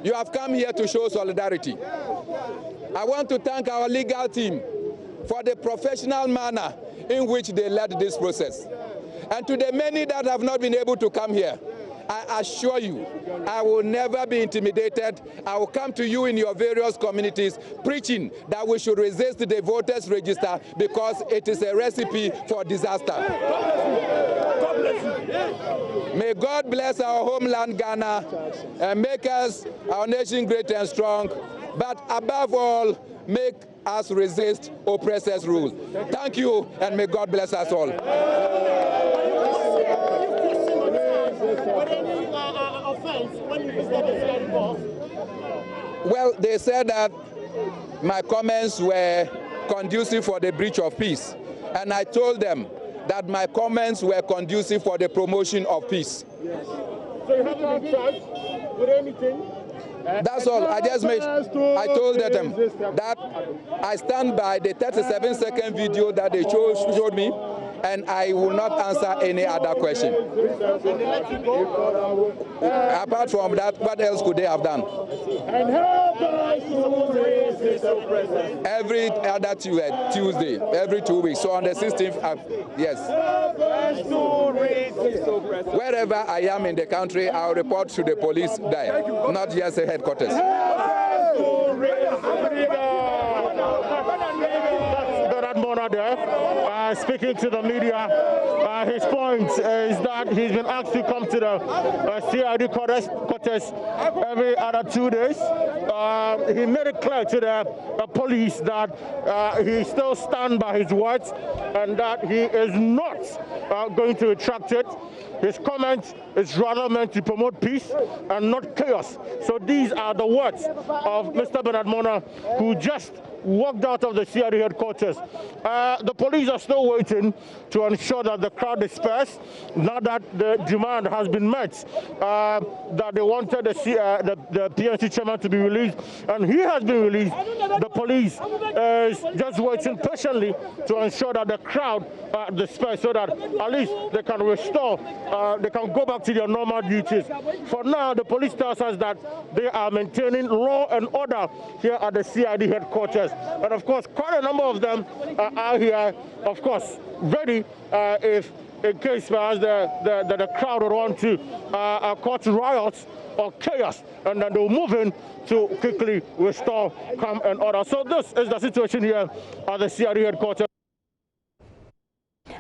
you have come here to show solidarity. I want to thank our legal team for the professional manner in which they led this process. And to the many that have not been able to come here, I assure you, I will never be intimidated. I will come to you in your various communities preaching that we should resist the voters register because it is a recipe for disaster. May God bless our homeland Ghana and make us, our nation, great and strong, but above all, make us resist oppressors' rule. Thank you, and may God bless us all. Well, they said that my comments were conducive for the breach of peace, and I told them that my comments were conducive for the promotion of peace. Yes. So you haven't been charged with anything? That's all. I told them that I stand by the 37-second video that they showed me, and I will not answer any other question. Apart from that, what else could they have done? And how every other Tuesday, every 2 weeks. So on the 16th, yes. Wherever I am in the country, I'll report to the police there, not just the headquarters. Speaking to the media, his point is that he's been asked to come to the CID quarters every other 2 days. He made it clear to the police that he still stands by his words and that he is not going to retract it. His comment is rather meant to promote peace and not chaos. So these are the words of Mr. Bernard Mona, who just walked out of the CID headquarters. The police are still waiting to ensure that the crowd disperses. Now that the demand has been met, that they wanted the PNC chairman to be released, and he has been released, the police is just waiting patiently to ensure that the crowd disperses so that at least they can restore, they can go back to their normal duties. For now, the police tells us that they are maintaining law and order here at the CID headquarters. And of course, quite a number of them are here, of course, ready if in case perhaps the crowd would want to cause riots or chaos, and then they'll move in to quickly restore calm and order. So this is the situation here at the CID headquarters.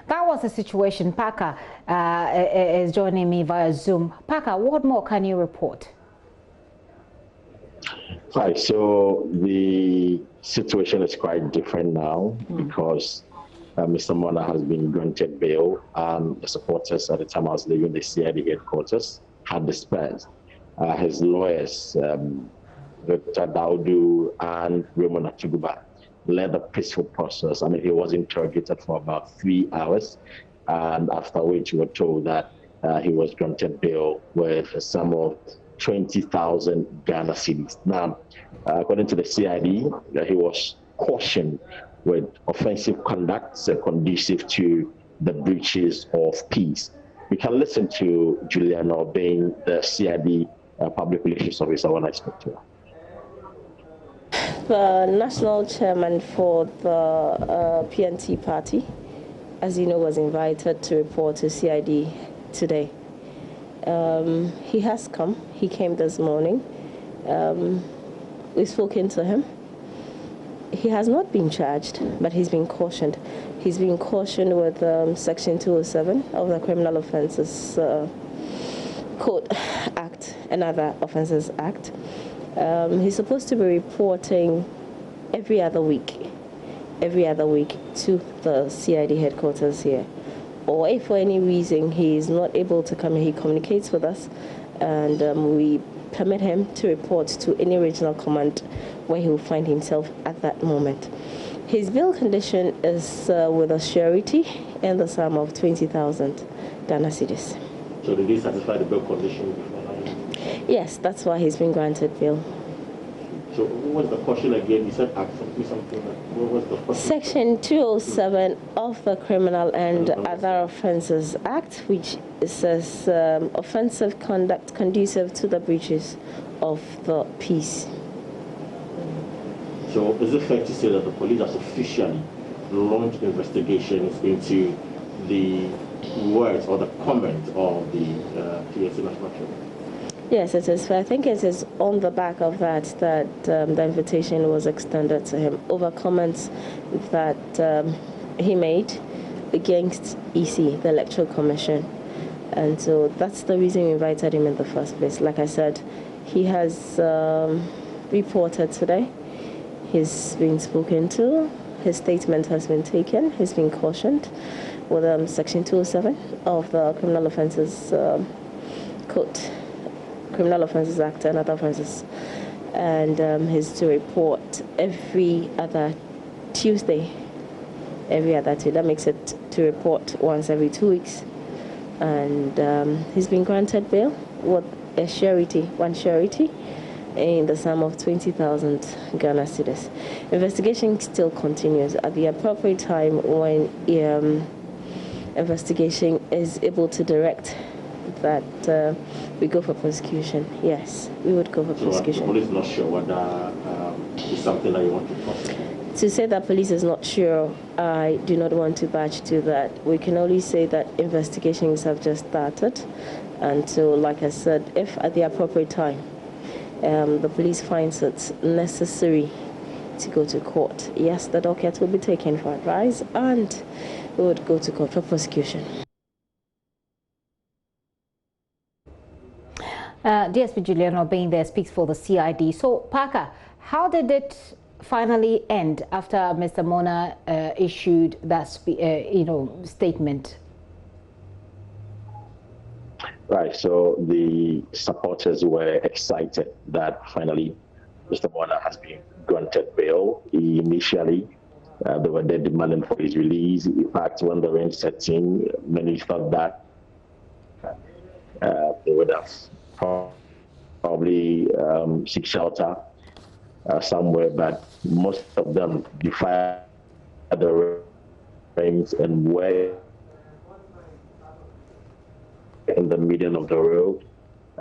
That was the situation. Parker is joining me via Zoom. Parker, what more can you report? Hi, so the situation is quite different now because Mr. Mona has been granted bail, and the supporters at the time I was leaving the CID headquarters had dispersed. His lawyers, Dr. Daudu and Raymond Achiguba, led a peaceful process. I mean, he was interrogated for about 3 hours, and after which we were told that he was granted bail with a sum of 20,000 Ghana cedis. Now, according to the CID, he was cautioned with offensive conduct conducive to the breaches of peace. We can listen to Juliana Obeng, the CID public relations officer, when I spoke to her. The national chairman for the PNT party, as you know, was invited to report to CID today. He has come. He came this morning. We've spoken to him. He has not been charged, but he's been cautioned. He's been cautioned with Section 207 of the Criminal Offences Code Act and Other Offences Act. He's supposed to be reporting every other week to the CID headquarters here. Or if for any reason he is not able to come, he communicates with us, and we permit him to report to any regional command where he will find himself at that moment. His bail condition is with a surety and the sum of 20,000 Ghana cedis. So did he satisfy the bail condition before now? Yes, that's why he's been granted bail. So what was the caution again? You said something. What was the caution? Section 207 of the Criminal and Other Offences Act, which says offensive conduct conducive to the breaches of the peace. So is it fair to say that the police has officially launched investigations into the words or the comments of the PNC National Chairman? Yes, it is. I think it is on the back of that the invitation was extended to him over comments that he made against EC, the Electoral Commission. And so that's the reason we invited him in the first place. Like I said, he has reported today. He's been spoken to. His statement has been taken. He's been cautioned with Section 207 of the Criminal Offences Code. Criminal Offences Act and Other Offences, and he's to report every other Tuesday. That makes it to report once every 2 weeks, and he's been granted bail with a one surety in the sum of 20,000 Ghana cedis. Investigation still continues. At the appropriate time, when investigation is able to direct that we go for prosecution. Yes, we would go for prosecution. The police is not sure whether it's something that you want to prosecute? To say that police is not sure, I do not want to badge to that. We can only say that investigations have just started. And so, like I said, if at the appropriate time the police finds it necessary to go to court, yes, the docket will be taken for advice and we would go to court for prosecution. DSP Juliana Obeng there speaks for the CID. So, Parker, how did it finally end after Mr. Mona issued that statement? Right. So the supporters were excited that finally Mr. Mona has been granted bail. Initially, they were demanding for his release. In fact, when the rain set in, many thought that they would have probably seek shelter somewhere, but most of them defied the rains and were in the middle of the road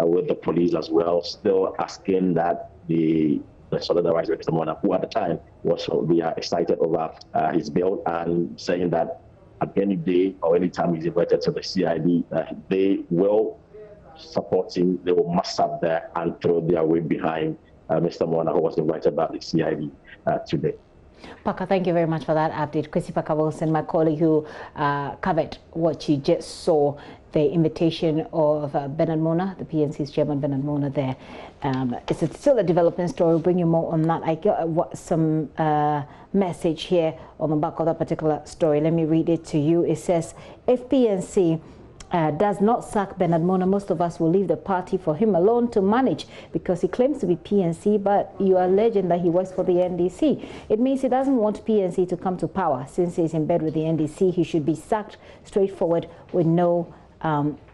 with the police as well, still asking that the solidarized with someone who at the time was excited over his bail and saying that at any day or any time he's invited to the CID, they will support him, they will mass up there and throw their weight behind Mr. Mona, who was invited by the CID today. Parker, thank you very much for that update. Chrissy Parker Wilson, my colleague who covered what you just saw, the invitation of Bernard Mona, the PNC's chairman Bernard Mona there. It's still a developing story. We'll bring you more on that. I got some message here on the back of that particular story. Let me read it to you. It says, if PNC does not sack Bernard Mona, most of us will leave the party for him alone to manage, because he claims to be PNC, but you are alleging that he works for the NDC. It means he doesn't want PNC to come to power. Since he's in bed with the NDC, he should be sacked straightforward with no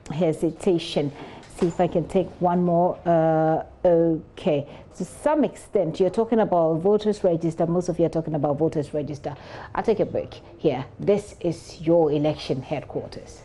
hesitation. See if I can take one more. Okay, to some extent you're talking about voters register. Most of you are talking about voters register. I'll take a break here. This is your election headquarters.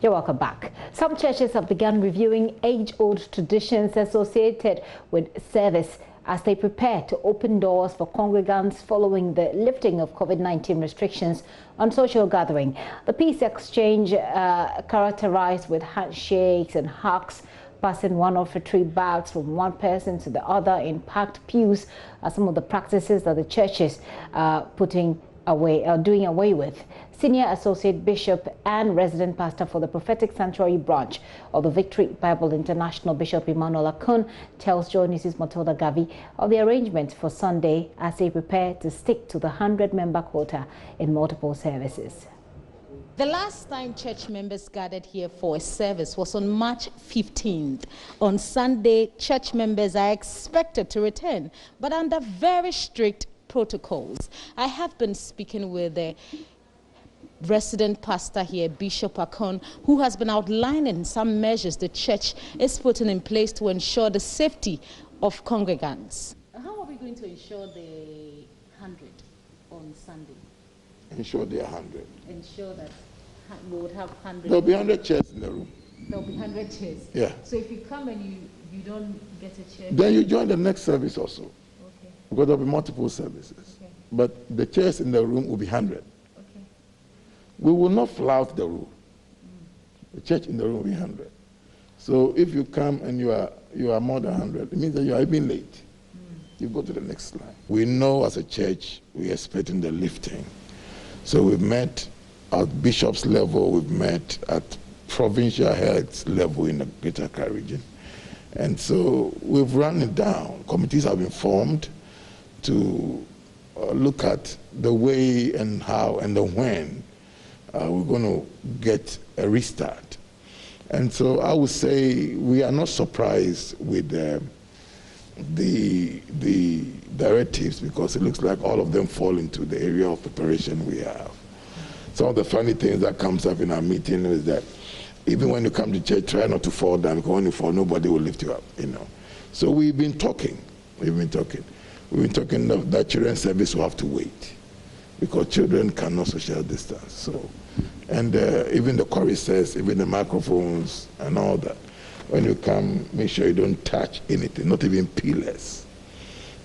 You're welcome back. Some churches have begun reviewing age-old traditions associated with service as they prepare to open doors for congregants following the lifting of COVID-19 restrictions on social gathering. The peace exchange characterized with handshakes and hugs, passing one offertory bags from one person to the other in packed pews are some of the practices that the churches are doing away with. Senior Associate Bishop and Resident Pastor for the Prophetic Sanctuary Branch of the Victory Bible International, Bishop Emmanuel Akun, tells JoyNews' Matilda Gavi of the arrangements for Sunday as they prepare to stick to the 100-member quota in multiple services. The last time church members gathered here for a service was on March 15th. On Sunday, church members are expected to return, but under very strict protocols. I have been speaking with the resident pastor here, Bishop Akon, who has been outlining some measures the church is putting in place to ensure the safety of congregants. How are we going to ensure the 100 on Sunday? Ensure they are 100. Ensure that we would have 100. There'll be 100 chairs in the room. There'll be 100 chairs. Yeah. So if you come and you don't get a chair, then you join the next service also. Okay. Because there'll be multiple services. Okay. But the chairs in the room will be 100. We will not flout the rule. The church in the room will be 100. So if you come and you are more than 100, it means that you are even late. You go to the next slide. We know as a church we are expecting the lifting. So we've met at bishop's level, we've met at provincial heads level in the Greater Accra region. And so we've run it down. Committees have been formed to look at the way and how and the when we're going to get a restart. And so I would say we are not surprised with the directives because it looks like all of them fall into the area of preparation we have. Some of the funny things that comes up in our meeting is that even when you come to church, try not to fall down because when you fall, nobody will lift you up, you know. So we've been talking that children's service will have to wait because children cannot social distance. So, and even the choristers, even the microphones and all that. When you come, make sure you don't touch anything, not even peelers.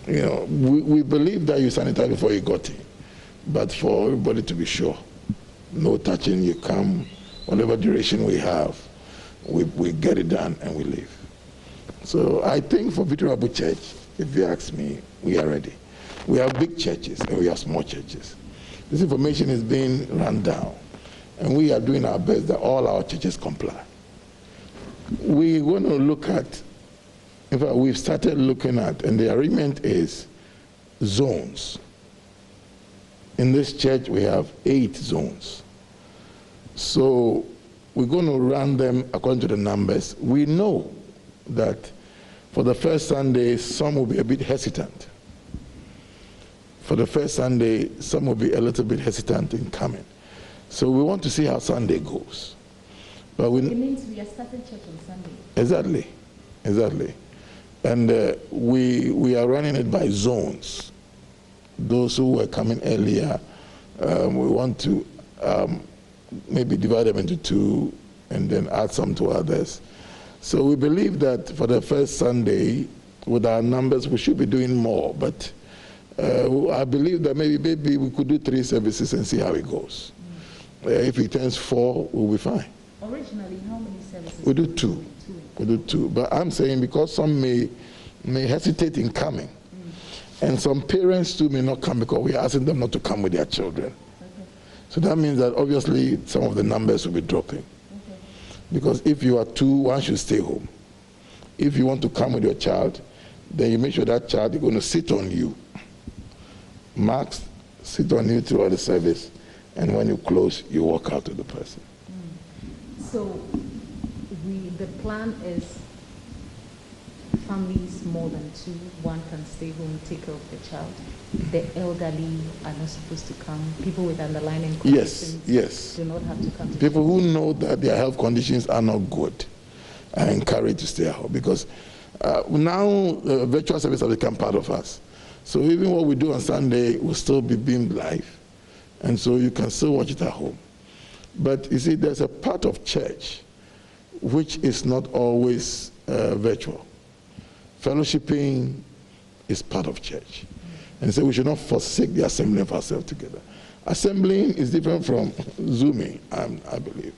You know, we believe that you sanitize before you got in, but for everybody to be sure, no touching. You come, whatever duration we have, we get it done and we leave. So I think for Victory Bible Church, if you ask me, we are ready. We have big churches and we have small churches. This information is being run down, and we are doing our best that all our churches comply. We want to look at, in fact, we've started looking at, and the arrangement is zones. In this church, we have 8 zones. So we're going to run them according to the numbers. We know that for the first Sunday, some will be a bit hesitant. For the first Sunday, some will be a little bit hesitant in coming. So we want to see how Sunday goes. But it means we are starting church on Sunday. Exactly. And we are running it by zones. Those who were coming earlier, we want to maybe divide them into 2 and then add some to others. So we believe that for the first Sunday, with our numbers, we should be doing more. But I believe that maybe we could do 3 services and see how it goes. If it turns 4, we'll be fine. Originally, how many services? We do 2. We do 2. But I'm saying because some may hesitate in coming, and some parents too may not come because we're asking them not to come with their children. Okay. So that means that obviously some of the numbers will be dropping. Okay. Because if you are 2, one should stay home. If you want to come with your child, then you make sure that child is going to sit on you. masks, sit on you throughout the service, and when you close, you walk out to the person. So the plan is families more than two, one can stay home, take care of the child. The elderly are not supposed to come. People with underlying conditions do not have to come. People who know that their health conditions are not good are encouraged to stay at home, because now virtual service has become part of us. So even what we do on Sunday will still be beamed live, and so you can still watch it at home. But you see, there's a part of church which is not always virtual. Fellowshipping is part of church. And so we should not forsake the assembling of ourselves together. Assembling is different from Zooming, I believe.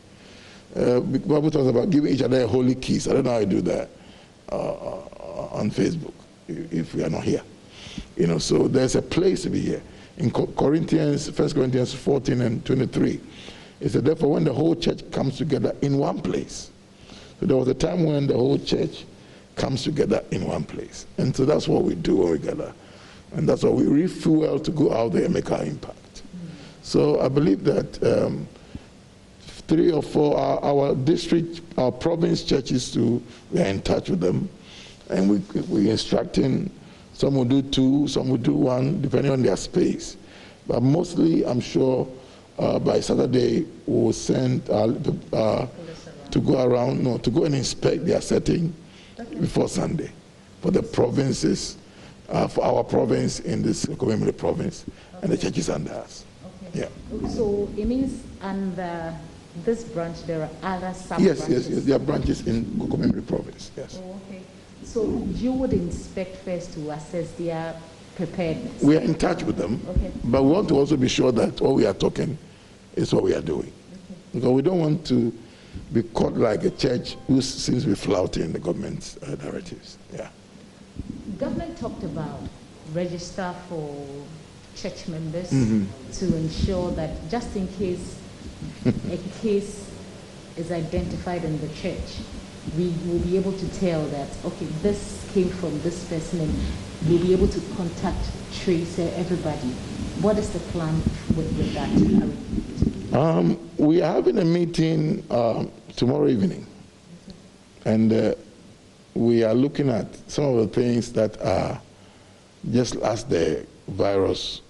The Bible talks about giving each other a holy kiss. I don't know how you do that on Facebook if we are not here. You know, so there's a place to be here. In Corinthians, 1 Corinthians 14 and 23, it said, therefore, when the whole church comes together in one place. So there was a time when the whole church comes together in one place. And so that's what we do when we gather. And that's why we refuel to go out there and make our impact. So I believe that 3 or 4, our district, our province churches too, we are in touch with them. And we're instructing, some will do 2, some will do 1, depending on their space. But mostly, I'm sure, by Saturday, we'll send to go around, to go and inspect their setting before Sunday for the provinces, for our province in this Komemile province, and the churches under us. Okay. Yeah. So it means under this branch there are other sub-branches? Yes, there are branches in Komemile province, yes. Oh, okay. So you would inspect first to assess their preparedness? We are in touch with them, but we want to also be sure that what we are talking is what we are doing. Okay. Because we don't want to be caught like a church who seems to be flouting the government's directives. Yeah. Government talked about register for church members to ensure that just in case a case is identified in the church, we will be able to tell that, okay, this came from this person, and we'll be able to contact, trace everybody. What is the plan with that? We are having a meeting tomorrow evening, and we are looking at some of the things that are just as the virus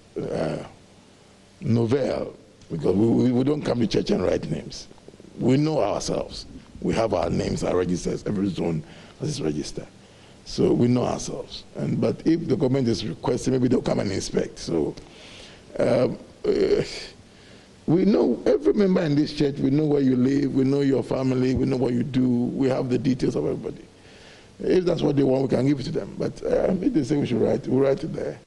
novel, because we don't come to church and write names. We know ourselves. We have our names, our registers, every zone has its register. So we know ourselves. But if the government is requesting, maybe they'll come and inspect. So we know every member in this church, we know where you live, we know your family, we know what you do, we have the details of everybody. If that's what they want, we can give it to them. But if they say we should write, we'll write it there.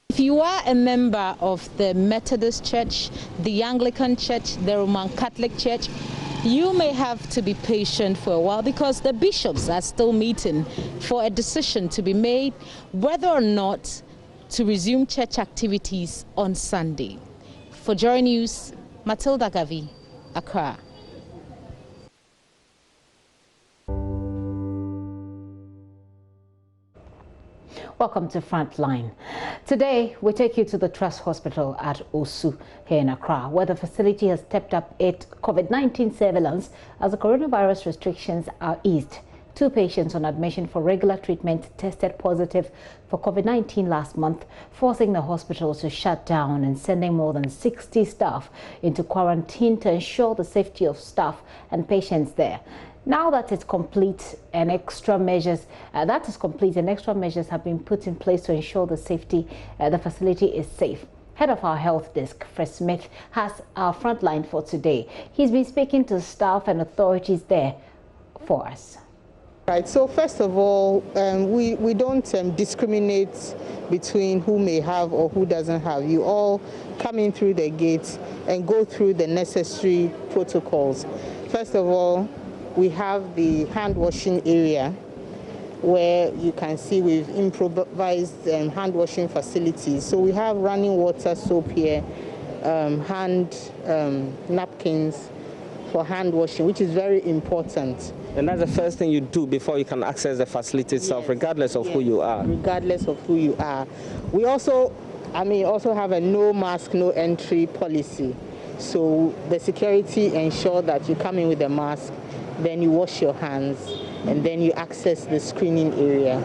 If you are a member of the Methodist Church, the Anglican Church, the Roman Catholic Church, you may have to be patient for a while because the bishops are still meeting for a decision to be made whether or not to resume church activities on Sunday. For JoyNews, Matilda Gavi, Accra. Welcome to Frontline. Today, we take you to the Trust Hospital at Osu here in Accra, where the facility has stepped up its COVID-19 surveillance as the coronavirus restrictions are eased. 2 patients on admission for regular treatment tested positive for COVID-19 last month, forcing the hospital to shut down and sending more than 60 staff into quarantine to ensure the safety of staff and patients there. Now that it's complete and extra measures, extra measures have been put in place to ensure the safety, the facility is safe. Head of our health desk, Fred Smith, has our frontline for today. He's been speaking to staff and authorities there for us. Right, so first of all, we don't discriminate between who may have or who doesn't have. You all come in through the gates and go through the necessary protocols. First of all, we have the hand washing area where you can see we've improvised hand washing facilities. So we have running water, soap here, hand napkins, for hand washing, which is very important. And that's the first thing you do before you can access the facility itself, regardless of who you are. Regardless of who you are. We also, also have a no mask, no entry policy. So the security ensure that you come in with a mask, then you wash your hands, and then you access the screening area,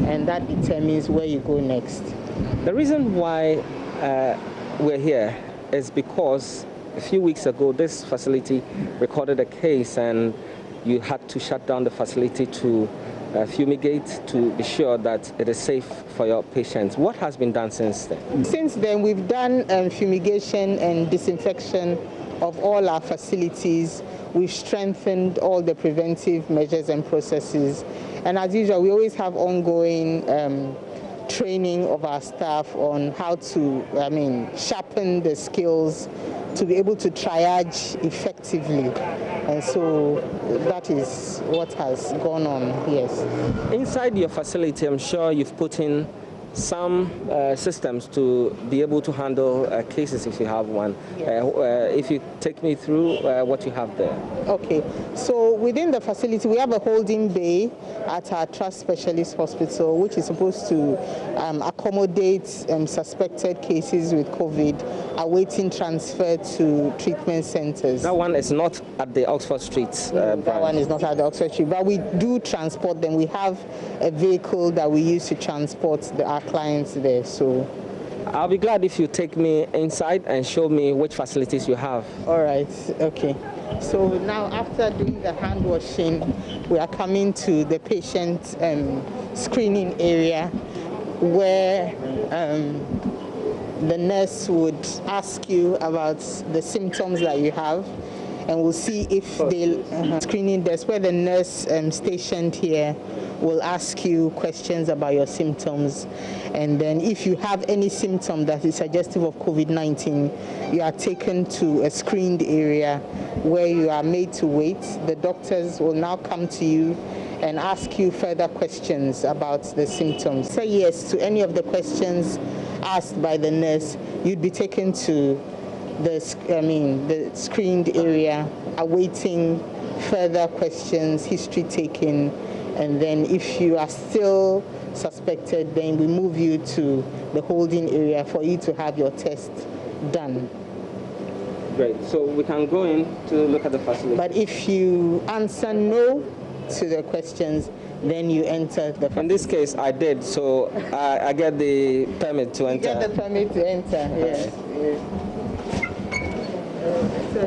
and that determines where you go next. The reason why we're here is because a few weeks ago this facility recorded a case and you had to shut down the facility to fumigate to be sure that it is safe for your patients. What has been done since then? Since then, we've done fumigation and disinfection of all our facilities. We've strengthened all the preventive measures and processes. And as usual, we always have ongoing training of our staff on how to, sharpen the skills to be able to triage effectively. And so that is what has gone on, yes. Inside your facility, I'm sure you've put in some systems to be able to handle cases if you have one. If you take me through what you have there. Okay, so within the facility we have a holding bay at our Trust Specialist Hospital, which is supposed to accommodate suspected cases with COVID awaiting transfer to treatment centers. That one is not at the Oxford Street branch. That one is not at the Oxford Street, but we do transport them. We have a vehicle that we use to transport our clients there. So I'll be glad if you take me inside and show me which facilities you have. All right, okay. So now after doing the hand washing, we are coming to the patient screening area where the nurse would ask you about the symptoms that you have, and we'll see if they screening desk where the nurse stationed here will ask you questions about your symptoms, and then if you have any symptom that is suggestive of COVID-19, you are taken to a screened area where you are made to wait. The doctors will now come to you and ask you further questions about the symptoms. Say yes to any of the questions asked by the nurse, you'd be taken to the screened area, awaiting further questions, history taken, and then if you are still suspected, then we move you to the holding area for you to have your test done. Great, so we can go in to look at the facility. But if you answer no to the questions, then you enter the facility. In this case, I did, so I get the permit to enter. You get the permit to enter, yes.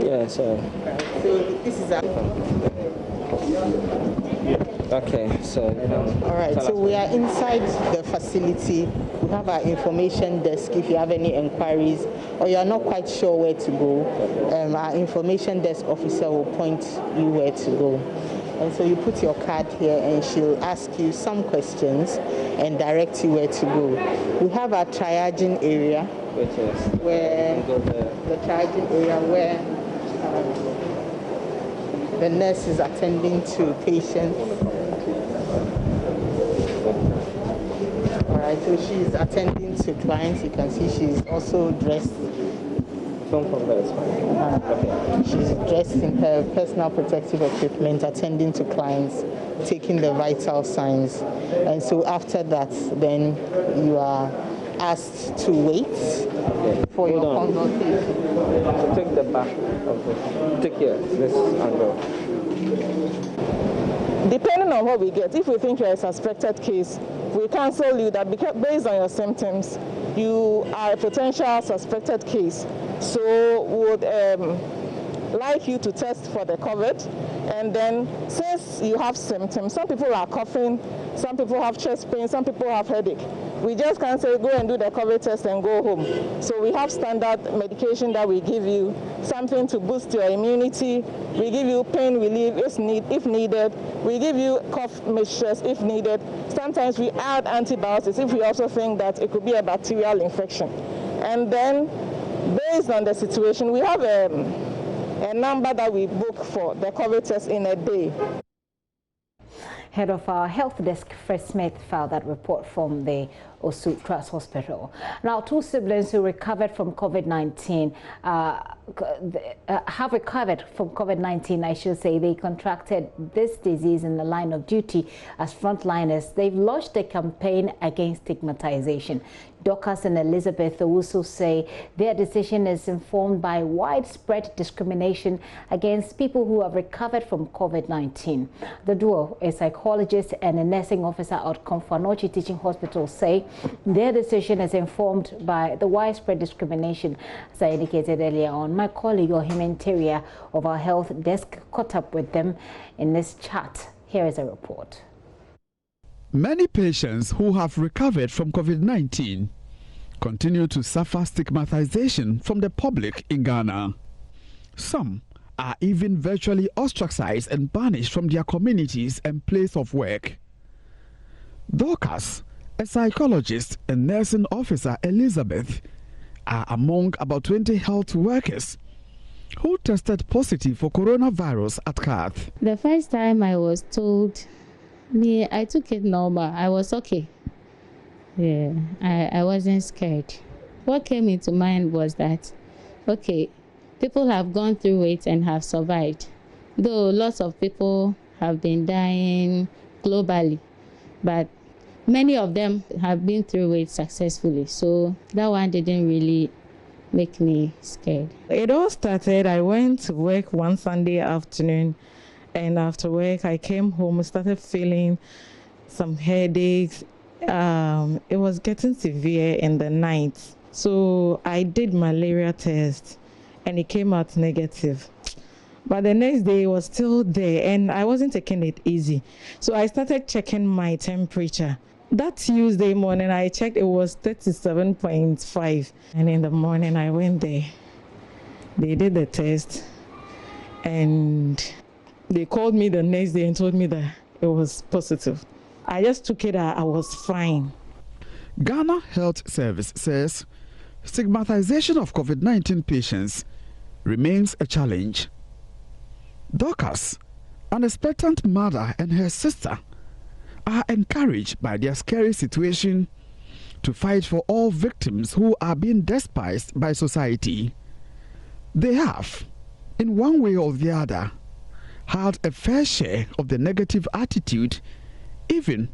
Yes, sir. So this is Okay, so all right, so we are inside the facility. We have our information desk if you have any inquiries or you are not quite sure where to go. Our information desk officer will point you where to go. And so you put your card here and she'll ask you some questions and direct you where to go. We have our triaging area, where the triaging area where the nurse is attending to patients. All right, so she's attending to clients. You can see she's also dressed. She's dressed in her personal protective equipment, attending to clients, taking the vital signs. And so after that, then you are asked to wait for your consultation. Take the back of the, take here, this angle. Depending on what we get, if we think you're a suspected case, we counsel you that because based on your symptoms, you are a potential suspected case. So would like you to test for the COVID, and then since you have symptoms, some people are coughing, some people have chest pain, some people have headache. We just can't say go and do the COVID test and go home. So we have standard medication that we give you, something to boost your immunity. We give you pain relief if needed. We give you cough mixtures if needed. Sometimes we add antibiotics if we also think that it could be a bacterial infection. And then based on the situation, we have a number that we book for the COVID test in a day. Head of our health desk, Fred Smith, filed that report from the Osu Trust Hospital. Now, 2 siblings who recovered from COVID-19 have recovered from COVID-19, I should say. They contracted this disease in the line of duty as frontliners. They've launched a campaign against stigmatization. Dorcas and Elizabeth Owusu say their decision is informed by widespread discrimination against people who have recovered from COVID-19. The duo, a psychologist and a nursing officer at Komfanochi Teaching Hospital, say their decision is informed by the widespread discrimination. As I indicated earlier on, my colleague Ohime Interior of our health desk caught up with them in this chat. Here is a report. Many patients who have recovered from COVID-19 continue to suffer stigmatization from the public in Ghana. Some are even virtually ostracized and banished from their communities and place of work. Dorcas, a psychologist and nursing officer, Elizabeth, are among about 20 health workers who tested positive for coronavirus at Kath. The first time I was told, I took it normal. I was okay. Yeah, I wasn't scared. What came into mind was that, okay, people have gone through it and have survived. Though lots of people have been dying globally, but many of them have been through it successfully. So that one didn't really make me scared. It all started, I went to work one Sunday afternoon, and after work I came home, started feeling some headaches. It was getting severe in the night. So I did malaria test and it came out negative. But the next day it was still there and I wasn't taking it easy. So I started checking my temperature. That Tuesday morning I checked, it was 37.5. And in the morning I went there. They did the test and they called me the next day and told me that it was positive. I just took it out, I was fine. Ghana Health Service says stigmatization of COVID-19 patients remains a challenge. Dorcas, an expectant mother, and her sister are encouraged by their scary situation to fight for all victims who are being despised by society. They have, in one way or the other, had a fair share of the negative attitude, even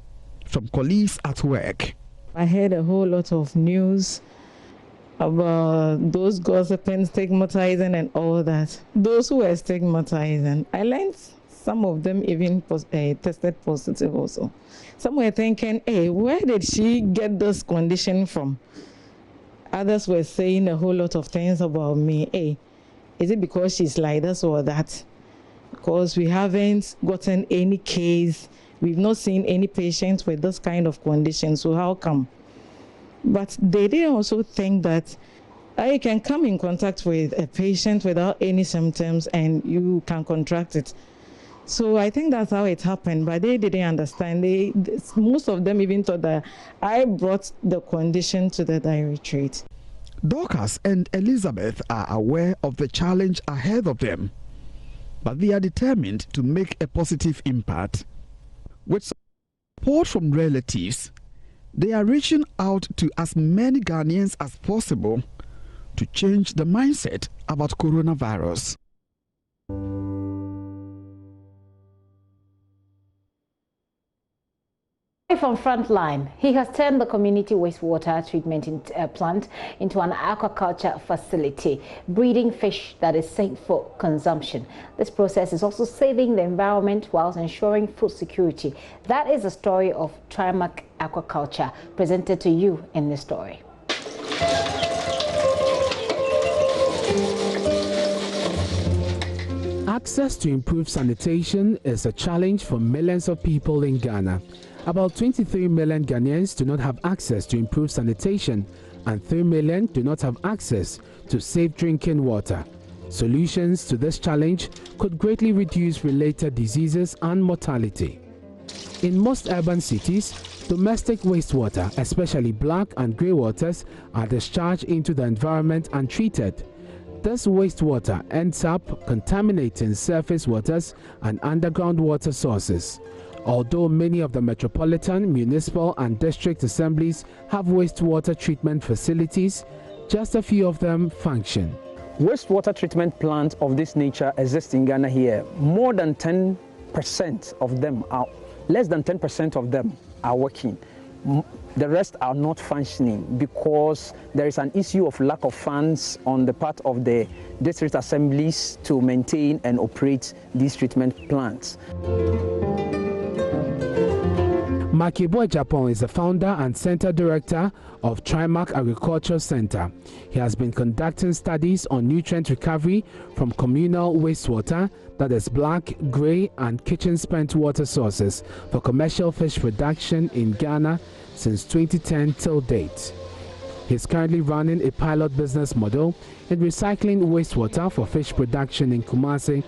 from colleagues at work. I heard a whole lot of news about those gossiping, stigmatizing and all that. Those who were stigmatizing, I learned some of them even tested positive also. Some were thinking, hey, where did she get this condition from? Others were saying a whole lot of things about me. Hey, is it because she's like this or that? Because we haven't gotten any case. We've not seen any patients with this kind of condition, so how come? But they did also think that you can come in contact with a patient without any symptoms and you can contract it. So I think that's how it happened, but they didn't understand. Most of them even thought that I brought the condition to the directorate. Dorcas and Elizabeth are aware of the challenge ahead of them, but they are determined to make a positive impact. With support from relatives, they are reaching out to as many Ghanaians as possible to change the mindset about coronavirus. From Frontline, he has turned the community wastewater treatment plant into an aquaculture facility, breeding fish that is safe for consumption. This process is also saving the environment whilst ensuring food security. That is the story of Trimac Aquaculture, presented to you in this story. Access to improved sanitation is a challenge for millions of people in Ghana. About 23 million Ghanaians do not have access to improved sanitation, and 3 million do not have access to safe drinking water. Solutions to this challenge could greatly reduce related diseases and mortality. In most urban cities, domestic wastewater, especially black and grey waters, are discharged into the environment and treated. This wastewater ends up contaminating surface waters and underground water sources. Although many of the metropolitan, municipal and district assemblies have wastewater treatment facilities, just a few of them function. Wastewater treatment plants of this nature exist in Ghana here. More than 10% of them are, less than 10% of them are working. The rest are not functioning because there is an issue of lack of funds on the part of the district assemblies to maintain and operate these treatment plants. Makebo Japan is the founder and center director of Trimark Agriculture Center. He has been conducting studies on nutrient recovery from communal wastewater, that is black, grey and kitchen spent water sources, for commercial fish production in Ghana since 2010 till date. He's currently running a pilot business model in recycling wastewater for fish production in Kumasi.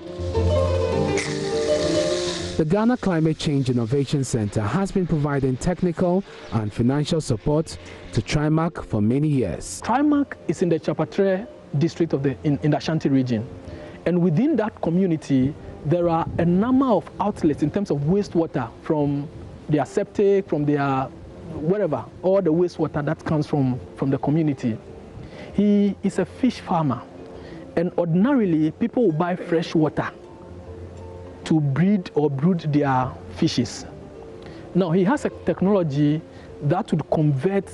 The Ghana Climate Change Innovation Center has been providing technical and financial support to Trimark for many years. Trimark is in the Chapatre district of in the Ashanti region. And within that community, there are a number of outlets in terms of wastewater from their septic, from their wherever, all the wastewater that comes from the community. He is a fish farmer. And ordinarily, people will buy fresh water to breed or brood their fishes. Now he has a technology that would convert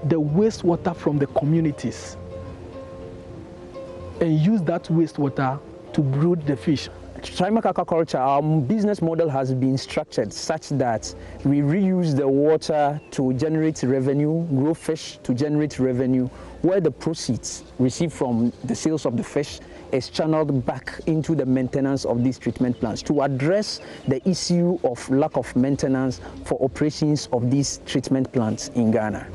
the wastewater from the communities and use that wastewater to brood the fish. Trimark Aquaculture, our business model has been structured such that we reuse the water to generate revenue, grow fish to generate revenue, where the proceeds received from the sales of the fish is channeled back into the maintenance of these treatment plants to address the issue of lack of maintenance for operations of these treatment plants in Ghana.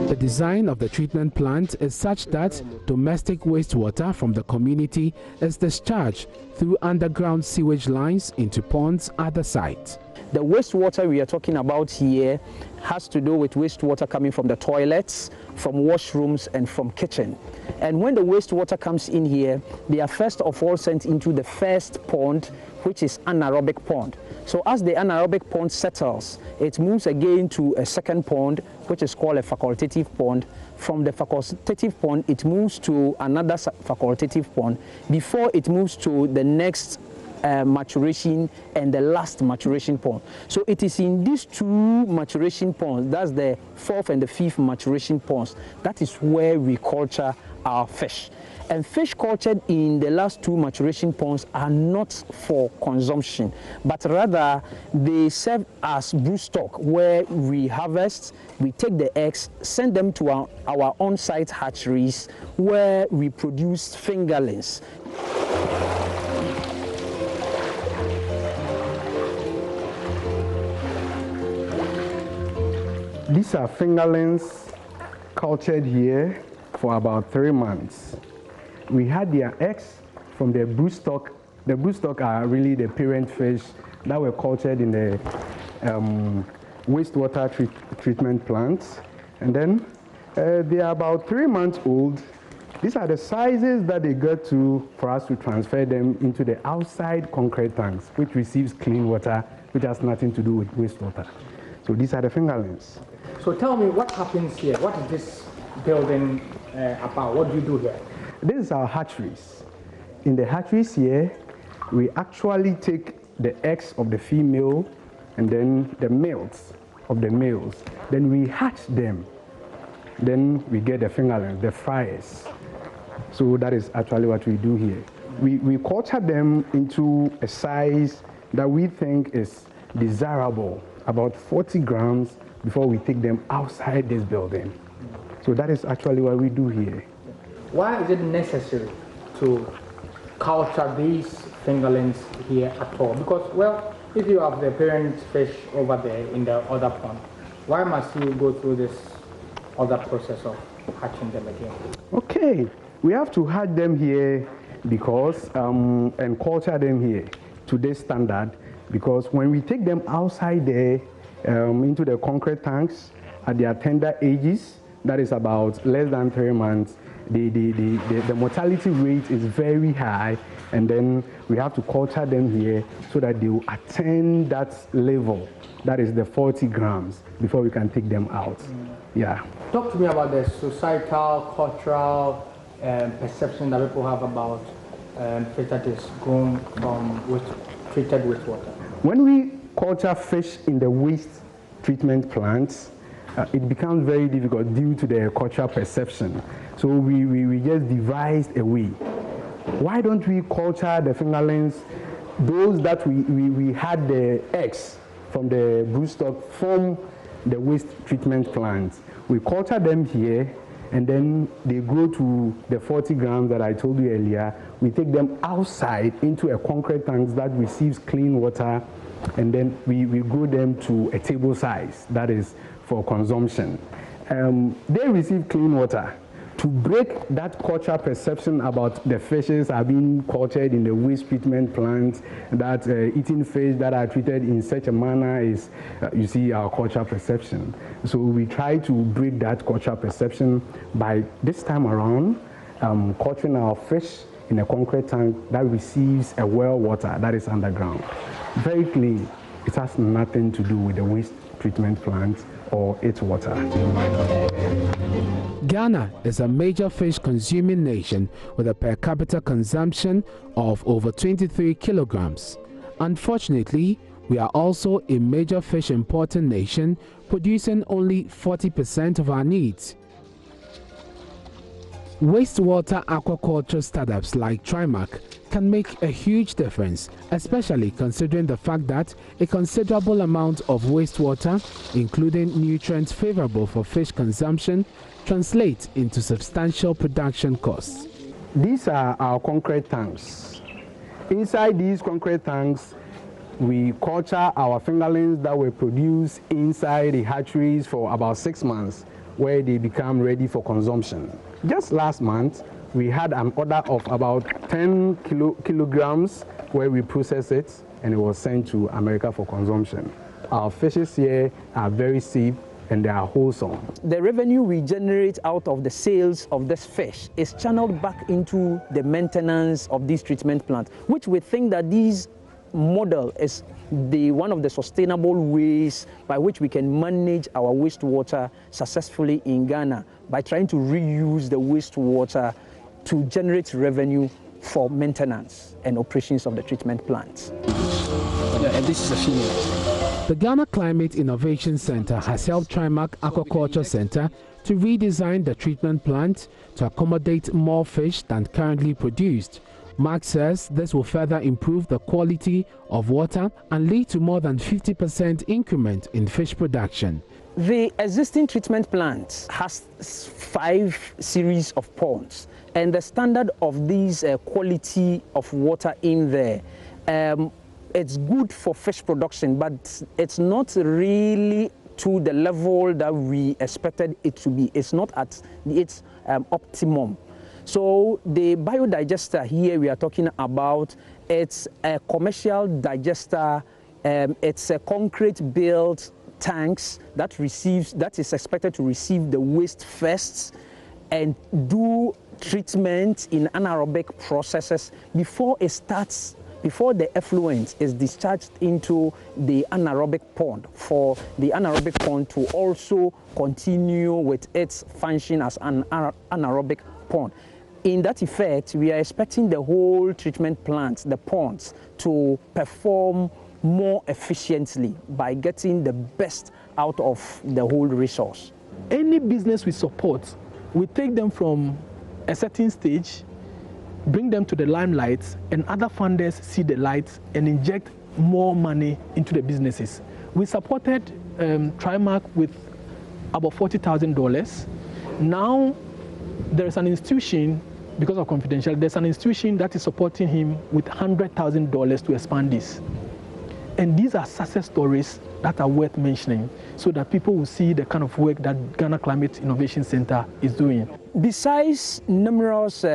The design of the treatment plant is such that domestic wastewater from the community is discharged through underground sewage lines into ponds at the site. The wastewater we are talking about here has to do with wastewater coming from the toilets, from washrooms and from kitchen. And when the wastewater comes in here, they are first of all sent into the first pond, which is anaerobic pond. So as the anaerobic pond settles, it moves again to a second pond, which is called a facultative pond. From the facultative pond, it moves to another facultative pond before it moves to the next maturation and the last maturation pond. So it is in these two maturation ponds, that's the fourth and the fifth maturation ponds, that is where we culture our fish. And fish cultured in the last two maturation ponds are not for consumption, but rather they serve as broodstock, where we harvest, we take the eggs, send them to our on-site hatcheries, where we produce fingerlings. These are fingerlings cultured here for about 3 months. We had their eggs from the broodstock. The broodstock are really the parent fish that were cultured in the wastewater treatment plants. And then they are about 3 months old. These are the sizes that they get to for us to transfer them into the outside concrete tanks, which receives clean water, which has nothing to do with wastewater. So these are the fingerlings. So tell me, what happens here? What is this building about? What do you do here? This is our hatcheries. In the hatcheries here, we actually take the eggs of the female and then the males of the males. Then we hatch them. Then we get the fingerlings, the fryers. So that is actually what we do here. We culture them into a size that we think is desirable, about 40 grams, before we take them outside this building. So that is actually what we do here. Why is it necessary to culture these fingerlings here at all? Because, well, if you have the parent fish over there in the other pond, why must you go through this other process of hatching them again? Okay, we have to hatch them here because, and culture them here to this standard, because when we take them outside there into the concrete tanks at their tender ages, that is about less than 3 months, the mortality rate is very high, and then we have to culture them here so that they will attain that level, that is the 40 grams, before we can take them out. Yeah. Talk to me about the societal, cultural perception that people have about fish that is grown from treated wastewater. When we culture fish in the waste treatment plants, it becomes very difficult due to the cultural perception. So we just devised a way. Why don't we culture the fingerlings, those that we had the eggs from the broodstock from the waste treatment plants? We culture them here, and then they grow to the 40 grams that I told you earlier. We take them outside into a concrete tank that receives clean water, and then we grow them to a table size, that is for consumption. They receive clean water. To break that cultural perception about the fishes are being cultured in the waste treatment plants, that eating fish that are treated in such a manner is, you see, our cultural perception. So we try to break that cultural perception by this time around culturing our fish in a concrete tank that receives a well water that is underground. Very clean. It has nothing to do with the waste treatment plant or its water. Ghana is a major fish consuming nation with a per capita consumption of over 23 kilograms. Unfortunately, we are also a major fish importing nation, producing only 40% of our needs. Wastewater aquaculture startups like Trimark can make a huge difference, especially considering the fact that a considerable amount of wastewater, including nutrients favorable for fish consumption, translate into substantial production costs. These are our concrete tanks. Inside these concrete tanks, we culture our fingerlings that were produced inside the hatcheries for about 6 months, where they become ready for consumption. Just last month, we had an order of about 10 kilograms where we process it, and it was sent to America for consumption. Our fishes here are very safe and they are wholesome. The revenue we generate out of the sales of this fish is channeled back into the maintenance of these treatment plants, which we think that this model is one of the sustainable ways by which we can manage our wastewater successfully in Ghana, by trying to reuse the wastewater to generate revenue for maintenance and operations of the treatment plants. And this is a female. The Ghana Climate Innovation Center has helped Trimark Aquaculture Center to redesign the treatment plant to accommodate more fish than currently produced. Mark says this will further improve the quality of water and lead to more than 50% increment in fish production. The existing treatment plant has 5 series of ponds, and the standard of these quality of water in there, it's good for fish production, but it's not really to the level that we expected it to be. It's not at its optimum. So the biodigester here we are talking about, it's a commercial digester. It's a concrete-built tanks that is expected to receive the waste first and do treatment in anaerobic processes before the effluent is discharged into the anaerobic pond, for the anaerobic pond to also continue with its function as an anaerobic pond. In that effect, we are expecting the whole treatment plant, the ponds, to perform more efficiently by getting the best out of the whole resource. Any business we support, we take them from a certain stage, bring them to the limelight, and other funders see the light and inject more money into the businesses. We supported Trimark with about $40,000. Now there is an institution, because of confidentiality, there's an institution that is supporting him with $100,000 to expand this. And these are success stories that are worth mentioning, so that people will see the kind of work that Ghana Climate Innovation Center is doing. Besides numerous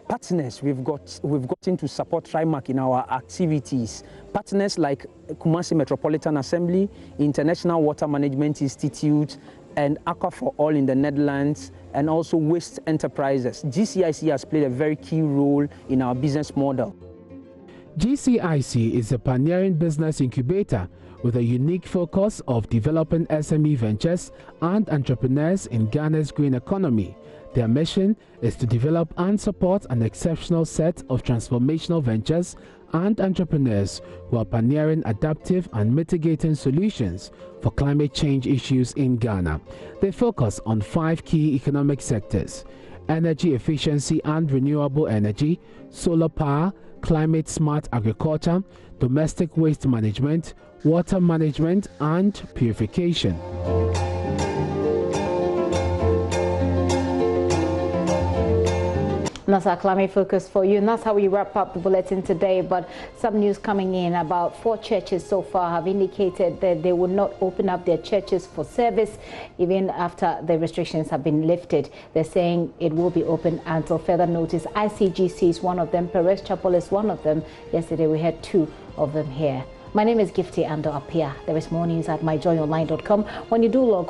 partners we've gotten to support Trimark in our activities, partners like Kumasi Metropolitan Assembly, International Water Management Institute, and Aqua for All in the Netherlands, and also waste enterprises. GCIC has played a very key role in our business model. GCIC is a pioneering business incubator with a unique focus of developing SME ventures and entrepreneurs in Ghana's green economy. Their mission is to develop and support an exceptional set of transformational ventures and entrepreneurs who are pioneering adaptive and mitigating solutions for climate change issues in Ghana. They focus on 5 key economic sectors: energy efficiency and renewable energy, solar power, climate smart agriculture, domestic waste management, water management, and purification. That's our climate focus for you, and that's how we wrap up the bulletin today. But some news coming in: about 4 churches so far have indicated that they will not open up their churches for service even after the restrictions have been lifted. They're saying it will be open until further notice. ICGC is one of them, Perez Chapel is one of them. Yesterday we had 2 of them here. My name is Gifty Ando Apia. There is more news at myjoyonline.com. When you do log on